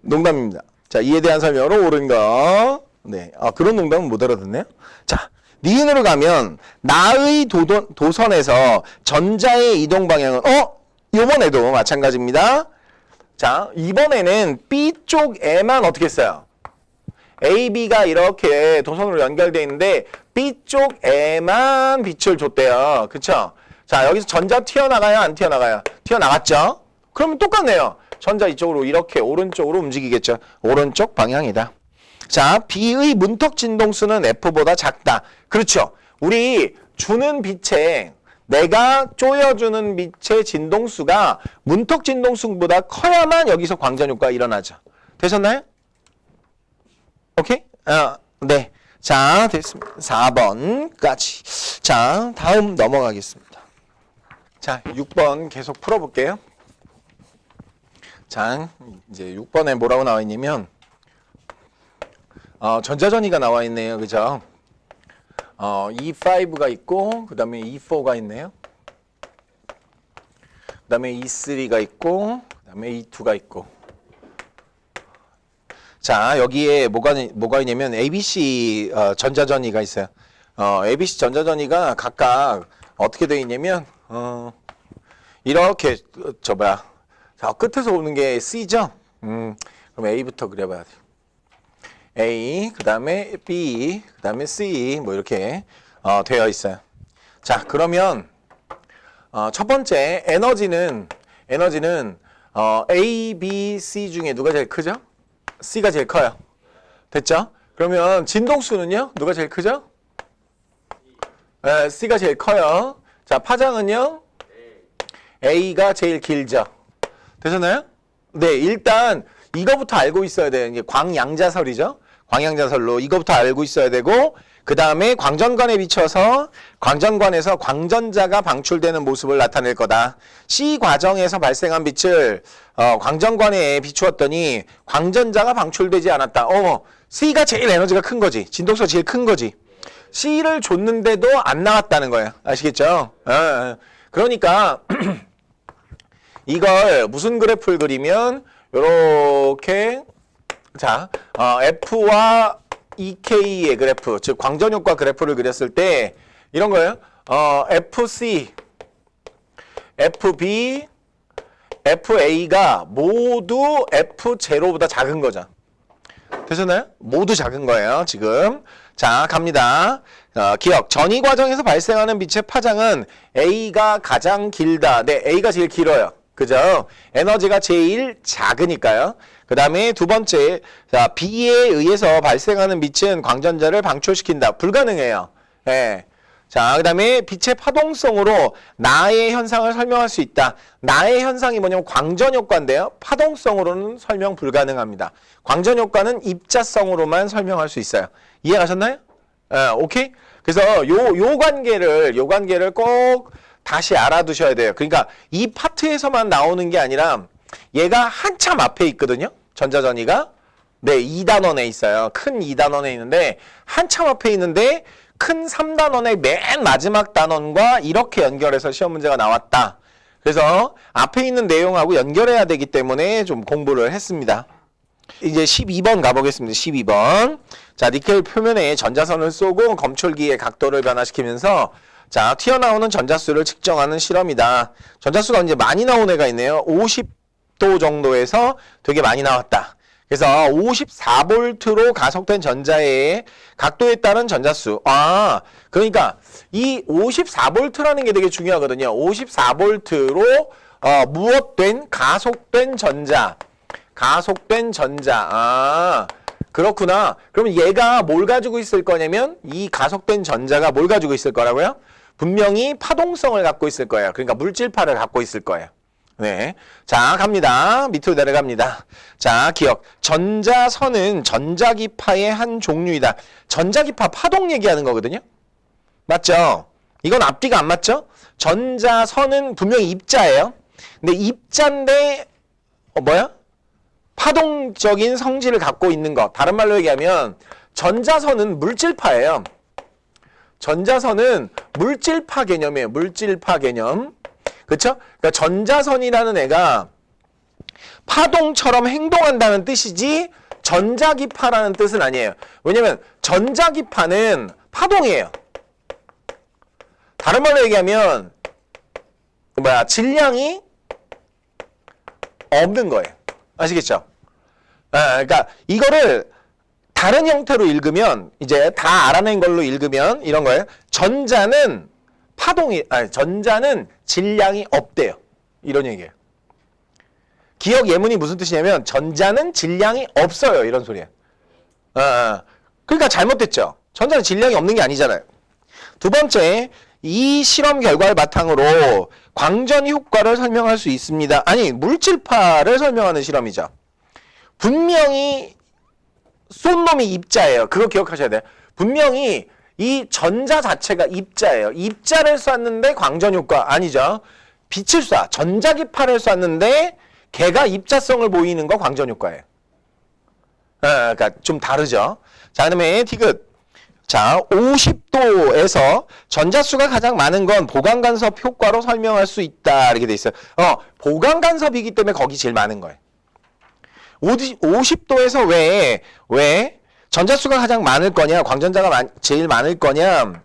농담입니다. 자, 이에 대한 설명으로 옳은 거. 네. 그런 농담은 못 알아듣네요. 자, 니은으로 가면 나의 도선에서 전자의 이동 방향은 이번에도 마찬가지입니다. 자, 이번에는 B쪽에만 어떻게 했어요? A, B가 이렇게 도선으로 연결되어 있는데 B쪽에만 빛을 줬대요. 그쵸? 자, 여기서 전자 튀어나가요? 안 튀어나가요? 튀어나갔죠? 그러면 똑같네요. 전자 이쪽으로 이렇게 오른쪽으로 움직이겠죠? 오른쪽 방향이다. 자, B의 문턱 진동수는 F보다 작다. 그렇죠? 우리 주는 빛에 내가 쪼여주는 빛의 진동수가 문턱 진동수보다 커야만 여기서 광전 효과가 일어나죠. 되셨나요? 오케이? 네. 자, 됐습니다. 4번까지. 자, 다음 넘어가겠습니다. 자, 6번 계속 풀어볼게요. 자, 이제 6번에 뭐라고 나와 있냐면 전자전이가 나와 있네요. 그죠? E5가 있고 그 다음에 E4가 있네요. 그 다음에 E3가 있고 그 다음에 E2가 있고. 자, 여기에 뭐가 있냐면 ABC 전자전이가 있어요. ABC 전자전이가 각각 어떻게 되어 있냐면 이렇게 저 끝에서 오는 게 C죠? 그럼 A부터 그려봐야 돼요. A, 그 다음에 B, 그 다음에 C 뭐 이렇게 되어 있어요. 자, 그러면 첫 번째 에너지는 A, B, C 중에 누가 제일 크죠? C가 제일 커요. 됐죠? 그러면 진동수는요? 누가 제일 크죠? C가 제일 커요. 자, 파장은요? A가 제일 길죠. 되셨나요? 네, 일단 이거부터 알고 있어야 돼요. 이게 광양자설이죠. 광양자설로 이거부터 알고 있어야 되고, 그 다음에 광전관에 비춰서 광전관에서 광전자가 방출되는 모습을 나타낼 거다. C 과정에서 발생한 빛을 광전관에 비추었더니 광전자가 방출되지 않았다. C가 제일 에너지가 큰 거지. 진동수가 제일 큰 거지. C를 줬는데도 안 나왔다는 거예요. 아시겠죠? 그러니까 이걸 무슨 그래프를 그리면 요렇게 자, F와 EK의 그래프, 즉 광전효과 그래프를 그렸을 때 이런 거예요. FC, FB, FA가 모두 F0보다 작은 거죠. 되셨나요? 모두 작은 거예요, 지금. 자, 갑니다. 기억. 전이 과정에서 발생하는 빛의 파장은 A가 가장 길다. 네, A가 제일 길어요. 그죠? 에너지가 제일 작으니까요. 그 다음에 두 번째, 자, B에 의해서 발생하는 빛은 광전자를 방출시킨다. 불가능해요. 네. 자, 그 다음에 빛의 파동성으로 나의 현상을 설명할 수 있다. 나의 현상이 뭐냐면 광전효과인데요. 파동성으로는 설명 불가능합니다. 광전효과는 입자성으로만 설명할 수 있어요. 이해가셨나요? 오케이? 그래서 요 관계를 꼭 다시 알아두셔야 돼요. 그러니까 이 파트에서만 나오는 게 아니라 얘가 한참 앞에 있거든요. 전자전이가. 네, 2단원에 있어요. 큰 2단원에 있는데 한참 앞에 있는데 큰 3단원의 맨 마지막 단원과 이렇게 연결해서 시험 문제가 나왔다. 그래서 앞에 있는 내용하고 연결해야 되기 때문에 좀 공부를 했습니다. 이제 12번 가보겠습니다. 12번. 자, 니켈 표면에 전자선을 쏘고 검출기의 각도를 변화시키면서 자, 튀어나오는 전자수를 측정하는 실험이다. 전자수가 이제 많이 나온 애가 있네요. 50도 정도에서 되게 많이 나왔다. 그래서 54V로 가속된 전자의 각도에 따른 전자수. 그러니까 이 54V라는 게 되게 중요하거든요. 54V로 무엇된 가속된 전자. 그렇구나. 그럼 얘가 뭘 가지고 있을 거냐면 이 가속된 전자가 뭘 가지고 있을 거라고요? 분명히 파동성을 갖고 있을 거예요. 그러니까 물질파를 갖고 있을 거예요. 네. 자, 갑니다. 밑으로 내려갑니다. 자, 기억. 전자선은 전자기파의 한 종류이다. 전자기파 파동 얘기하는 거거든요. 맞죠? 이건 앞뒤가 안 맞죠? 전자선은 분명히 입자예요. 근데 입자인데 파동적인 성질을 갖고 있는 것. 다른 말로 얘기하면 전자선은 물질파예요. 전자선은 물질파 개념이에요. 물질파 개념. 그렇죠? 그러니까 전자선이라는 애가 파동처럼 행동한다는 뜻이지 전자기파라는 뜻은 아니에요. 왜냐면 전자기파는 파동이에요. 다른 말로 얘기하면 질량이 없는 거예요. 아시겠죠? 그러니까 이거를 다른 형태로 읽으면 이제 다 알아낸 걸로 읽으면 이런 거예요. 전자는 전자는 질량이 없대요. 이런 얘기예요. 기억 예문이 무슨 뜻이냐면 전자는 질량이 없어요. 이런 소리예요. 그러니까 잘못됐죠. 전자는 질량이 없는 게 아니잖아요. 두 번째, 이 실험 결과를 바탕으로 광전 효과를 설명할 수 있습니다. 아니, 물질파를 설명하는 실험이죠. 분명히 쏜 놈이 입자예요. 그거 기억하셔야 돼요. 분명히 이 전자 자체가 입자예요. 입자를 쐈는데 광전 효과 아니죠. 빛을 쏴. 전자기파를 쐈는데 걔가 입자성을 보이는 거 광전 효과예요. 그러니까 좀 다르죠. 자, 그다음에 티귿. 자, 50도에서 전자수가 가장 많은 건 보강간섭 효과로 설명할 수 있다. 이렇게 돼 있어요. 보강간섭이기 때문에 거기 제일 많은 거예요. 50도에서 왜 전자수가 가장 많을 거냐, 광전자가 제일 많을 거냐,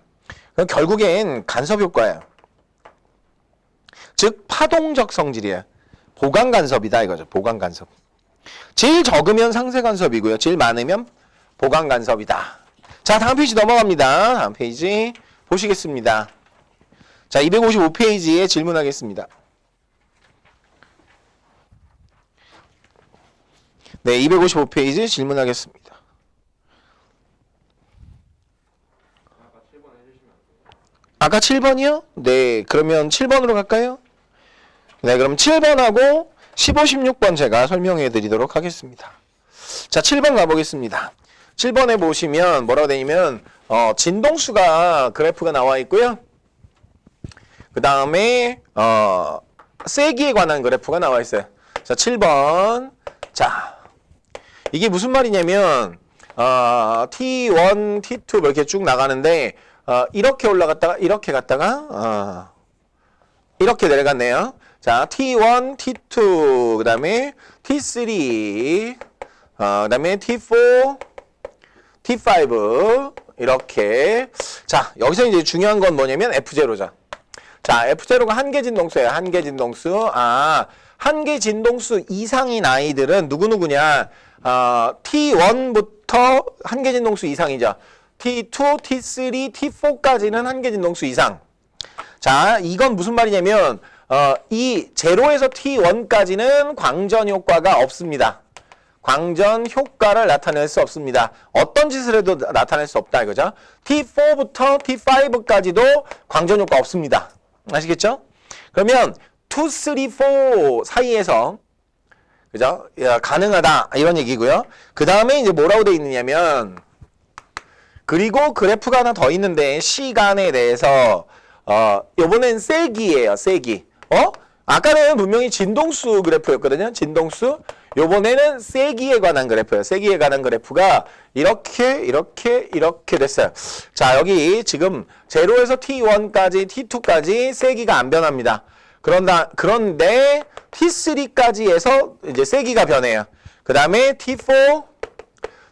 그럼 결국엔 간섭 효과예요. 즉 파동적 성질이에요. 보강간섭이다 이거죠. 보강간섭. 제일 적으면 상쇄간섭이고요. 제일 많으면 보강간섭이다. 자, 다음 페이지 넘어갑니다. 다음 페이지 보시겠습니다. 자, 255페이지에 질문하겠습니다. 네, 255페이지 질문하겠습니다. 아까 7번이요? 네, 그러면 7번으로 갈까요? 네, 그럼 7번하고 15, 16번 제가 설명해 드리도록 하겠습니다. 자, 7번 가보겠습니다. 7번에 보시면 뭐라고 되냐면 진동수가 그래프가 나와 있고요. 그 다음에 세기에 관한 그래프가 나와 있어요. 자, 7번. 자, 이게 무슨 말이냐면 T1, T2 뭐 이렇게 쭉 나가는데 이렇게 올라갔다가 이렇게 갔다가 이렇게 내려갔네요. 자, T1, T2, 그 다음에 T3, 그 다음에 T4, T5 이렇게. 자, 여기서 이제 중요한 건 뭐냐면 F0죠. 자, F0가 한계 진동수예요. 한계 진동수. 한계 진동수 이상인 아이들은 누구누구냐? T1부터 한계 진동수 이상이죠. T2, T3, T4까지는 한계 진동수 이상. 자, 이건 무슨 말이냐면 이 0에서 T1까지는 광전 효과가 없습니다. 광전 효과를 나타낼 수 없습니다. 어떤 짓을 해도 나타낼 수 없다 이거죠. T4부터 T5까지도 광전 효과 없습니다. 아시겠죠? 그러면 2, 3, 4 사이에서 그죠? 가능하다 이런 얘기고요. 그 다음에 이제 뭐라고 돼 있느냐면 그리고 그래프가 하나 더 있는데 시간에 대해서 요번엔 세기예요. 세기. 아까는 분명히 진동수 그래프였거든요. 진동수. 요번에는 세기에 관한 그래프예요. 세기에 관한 그래프가 이렇게 됐어요. 자, 여기 지금 0에서 T1까지, T2까지 세기가 안 변합니다. 그런데 T3까지에서 이제 세기가 변해요. 그 다음에 T4,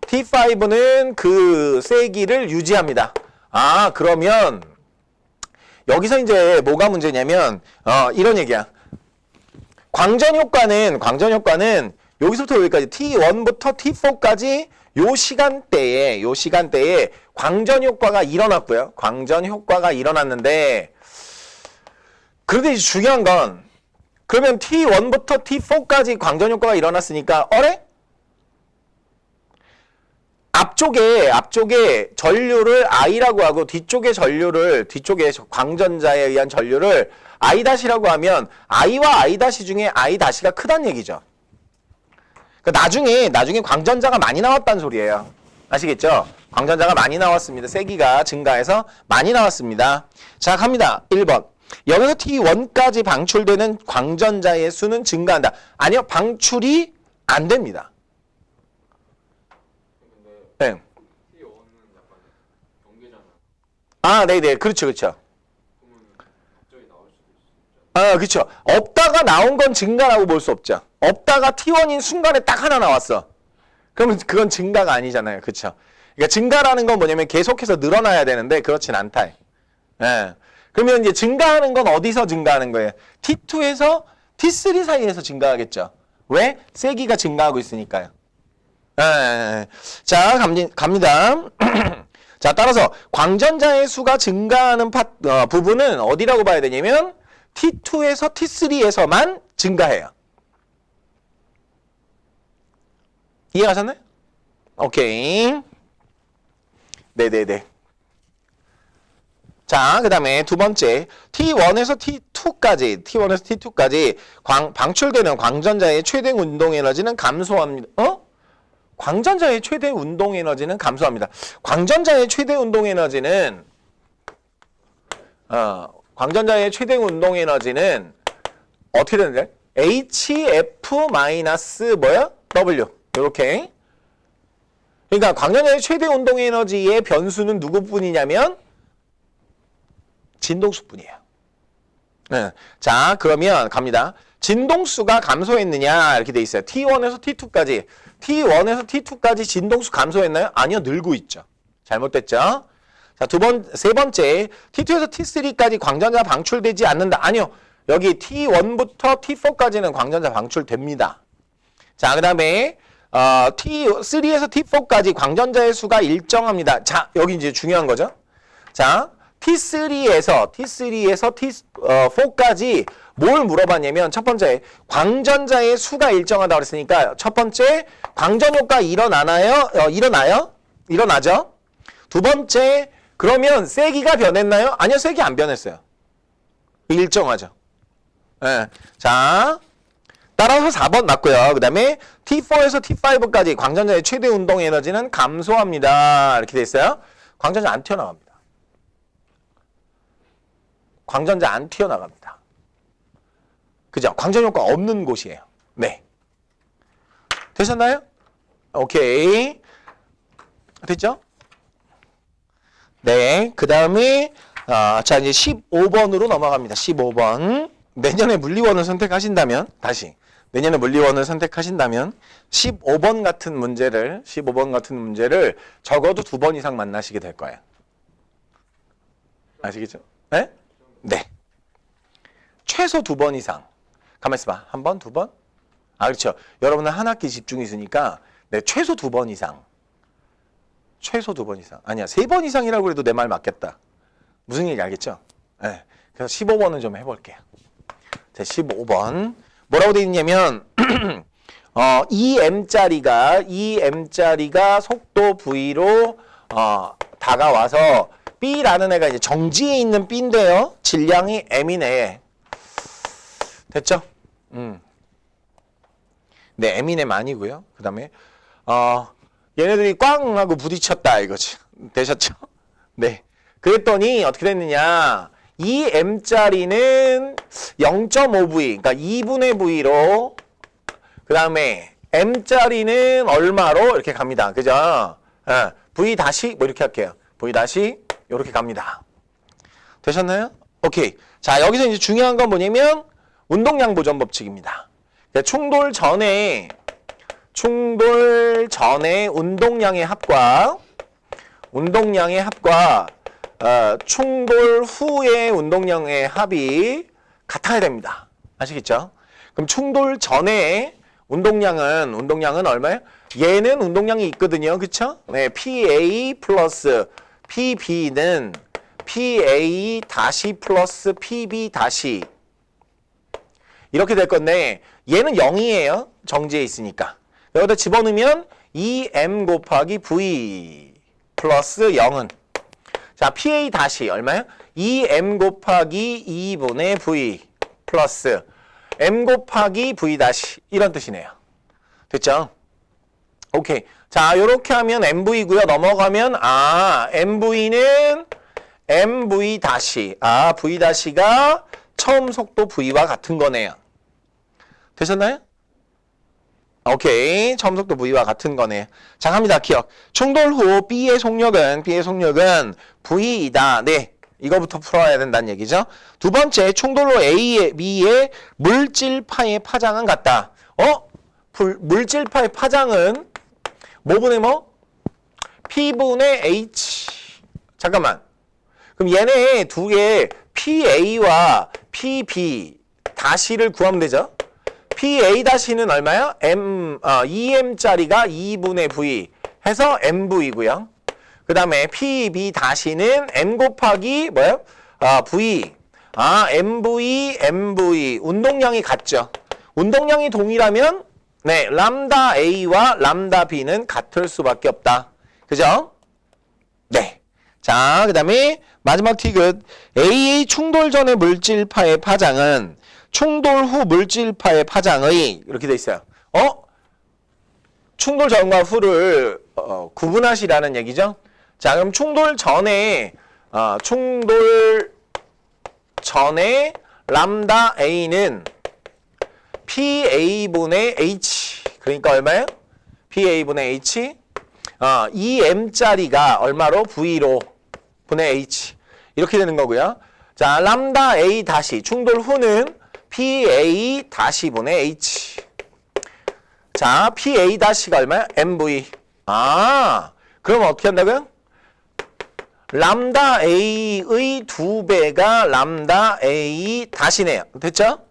T5는 그 세기를 유지합니다. 그러면 여기서 이제 뭐가 문제냐면 이런 얘기야. 광전 효과는 여기서부터 여기까지 T1부터 T4까지 요 시간대에 광전 효과가 일어났고요. 광전 효과가 일어났는데 그런데 이제 중요한 건 그러면 T1부터 T4까지 광전 효과가 일어났으니까 앞쪽에 전류를 I라고 하고 뒤쪽에 광전자에 의한 전류를 I-라고 하면 I와 I- 중에 I-가 크다는 얘기죠. 그러니까 나중에 광전자가 많이 나왔다는 소리예요. 아시겠죠? 광전자가 많이 나왔습니다. 세기가 증가해서 많이 나왔습니다. 자, 갑니다. 1번. 여기서 T1까지 방출되는 광전자의 수는 증가한다. 아니요, 방출이 안 됩니다. 네. 네네. 그렇죠. 그렇죠. 없다가 나온 건 증가라고 볼 수 없죠. 없다가 T1인 순간에 딱 하나 나왔어. 그러면 그건 증가가 아니잖아요. 그렇죠. 그러니까 증가라는 건 뭐냐면 계속해서 늘어나야 되는데 그렇진 않다. 예. 그러면 이제 증가하는 건 어디서 증가하는 거예요? T2에서 T3 사이에서 증가하겠죠. 왜? 세기가 증가하고 있으니까요. 자, 갑니다. 자, 따라서 광전자의 수가 증가하는 부분은 어디라고 봐야 되냐면 T2에서 T3에서만 증가해요. 이해가셨나요? 오케이. 네네네. 자, 그 다음에 두 번째 T1에서 T2까지 방출되는 광전자의 최대 운동 에너지는 감소합니다. 광전자의 최대 운동 에너지는 감소합니다. 광전자의 최대 운동 에너지는 어떻게 되는데? HF 마이너스 W. 이렇게. 그러니까 광전자의 최대 운동 에너지의 변수는 누구뿐이냐면 진동수뿐이에요. 네. 자, 그러면 갑니다. 진동수가 감소했느냐 이렇게 돼 있어요. T1에서 T2까지 진동수 감소했나요? 아니요, 늘고 있죠. 잘못됐죠. 자, 세 번째 T2에서 T3까지 광전자 방출되지 않는다. 아니요, 여기 T1부터 T4까지는 광전자 방출됩니다. 자, 그 다음에 T3에서 T4까지 광전자의 수가 일정합니다. 자, 여기 이제 중요한 거죠. 자, T3에서 T4까지 뭘 물어봤냐면 첫 번째 광전자의 수가 일정하다고 그랬으니까 첫 번째 광전 효과 일어나나요? 일어나죠. 두 번째 그러면 세기가 변했나요? 아니요, 세기 안 변했어요. 일정하죠. 예. 자, 따라서 4번 맞고요. 그 다음에 T4에서 T5까지 광전자의 최대 운동 에너지는 감소합니다. 이렇게 돼 있어요. 광전자 안 튀어나갑니다. 광전자 안 튀어나갑니다. 그죠? 광전 효과 없는 곳이에요. 네. 되셨나요? 오케이. 됐죠? 네. 그 다음에, 자, 이제 15번으로 넘어갑니다. 15번. 내년에 물리원을 선택하신다면, 다시. 내년에 물리원을 선택하신다면, 15번 같은 문제를 적어도 2번 이상 만나시게 될 거예요. 아시겠죠? 네? 네. 최소 2번 이상. 가만 있어봐. 한 번, 2번? 아, 그렇죠. 여러분은 한 학기 집중이 있으니까, 네, 최소 2번 이상. 최소 2번 이상. 아니야, 3번 이상이라고 해도 내 말 맞겠다. 무슨 얘기 알겠죠? 네. 그래서 15번은 좀 해볼게요. 자, 15번. 뭐라고 되어 있냐면, EM짜리가 속도 V로, 다가와서, B라는 애가 이제 정지에 있는 B인데요. 질량이 M이네. 됐죠? 네, M이네 아니고요. 그 다음에, 얘네들이 꽝 하고 부딪혔다 이거지. 되셨죠? 네. 그랬더니 어떻게 됐느냐. 이 M짜리는 0.5V, 그러니까 2분의 V로, 그 다음에 M짜리는 얼마로 이렇게 갑니다. 그죠? V 다시, 뭐 이렇게 할게요. V 다시, 이렇게 갑니다. 되셨나요? 오케이. 자, 여기서 이제 중요한 건 뭐냐면, 운동량 보전 법칙입니다. 그러니까 충돌 전에 운동량의 합과, 충돌 후의 운동량의 합이 같아야 됩니다. 아시겠죠? 그럼 충돌 전에 운동량은 얼마예요? 얘는 운동량이 있거든요. 그쵸? 네, PA 플러스 PB는 PA 다시 플러스 PB 다시. 이렇게 될 건데, 얘는 0이에요. 정지에 있으니까. 여기다 집어넣으면 2M 곱하기 V 플러스 0은. 자, PA 다시 얼마예요? 2M 곱하기 2분의 V 플러스 M 곱하기 V 다시. 이런 뜻이네요. 됐죠? 오케이. 자, 요렇게 하면 MV고요. 넘어가면, MV는 MV 다시. V 다시가 처음 속도 V와 같은 거네요. 되셨나요? 오케이. 처음 속도 V와 같은 거네요. 자, 갑니다. 기억. 충돌 후 B의 속력은 V이다. 네. 이거부터 풀어야 된다는 얘기죠. 두 번째, 충돌 후 A의, B의 물질파의 파장은 같다. 물질파의 파장은 뭐분의 뭐? P분의 H. 잠깐만. 그럼 얘네 두 개 PA와 PB 다시를 구하면 되죠. PA 다시는 얼마요? 2M짜리가 2분의 V 해서 MV고요. 그 다음에 PB 다시는 M 곱하기 뭐예요? V. MV. 운동량이 같죠. 운동량이 동일하면 네, 람다 A와 람다 B는 같을 수밖에 없다. 그죠? 네. 자, 그 다음에 마지막 티귿. AA 충돌 전의 물질파의 파장은 충돌 후 물질파의 파장의 이렇게 돼 있어요. 충돌 전과 후를 구분하시라는 얘기죠. 자, 그럼 충돌 전에 람다 A는 PA분의 H. 그러니까 얼마예요? PA분의 H. 2M짜리가 얼마로? V로 분의 H. 이렇게 되는 거고요. 자, 람다 A 다시 충돌 후는 PA 다시 분의 H. 자, PA 다시가 얼마야? MV. 그럼 어떻게 한다고요? 람다 A의 2배가 람다 A 다시네요. 됐죠?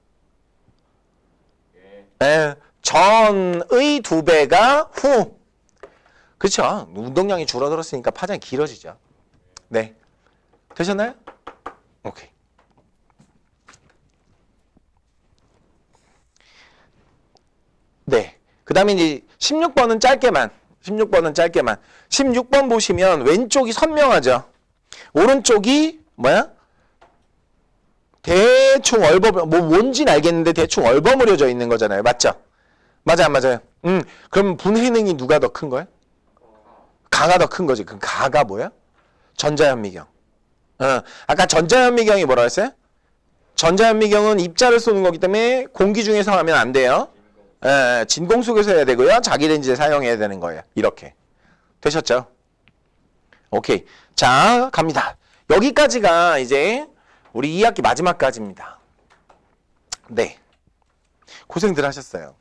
네. 전의 2배가 후. 그렇죠? 운동량이 줄어들었으니까 파장이 길어지죠. 네. 되셨나요? 오케이. 네. 그 다음에 이제 16번은 짧게만. 16번 보시면 왼쪽이 선명하죠. 오른쪽이 뭐야? 대충 뭐 뭔지는 알겠는데 대충 얼버무려져 있는 거잖아요. 맞죠? 맞아요, 안 맞아요? 그럼 분해능이 누가 더 큰 거야? 가가 더 큰 거지. 그럼 가가 뭐야? 전자현미경. 아까 전자현미경이 뭐라 했어요? 전자현미경은 입자를 쏘는 거기 때문에 공기 중에서 하면 안 돼요. 진공 속에서 해야 되고요. 자기 렌즈에 사용해야 되는 거예요. 이렇게. 되셨죠? 오케이. 자, 갑니다. 여기까지가 이제 우리 2학기 마지막까지입니다. 네. 고생들 하셨어요.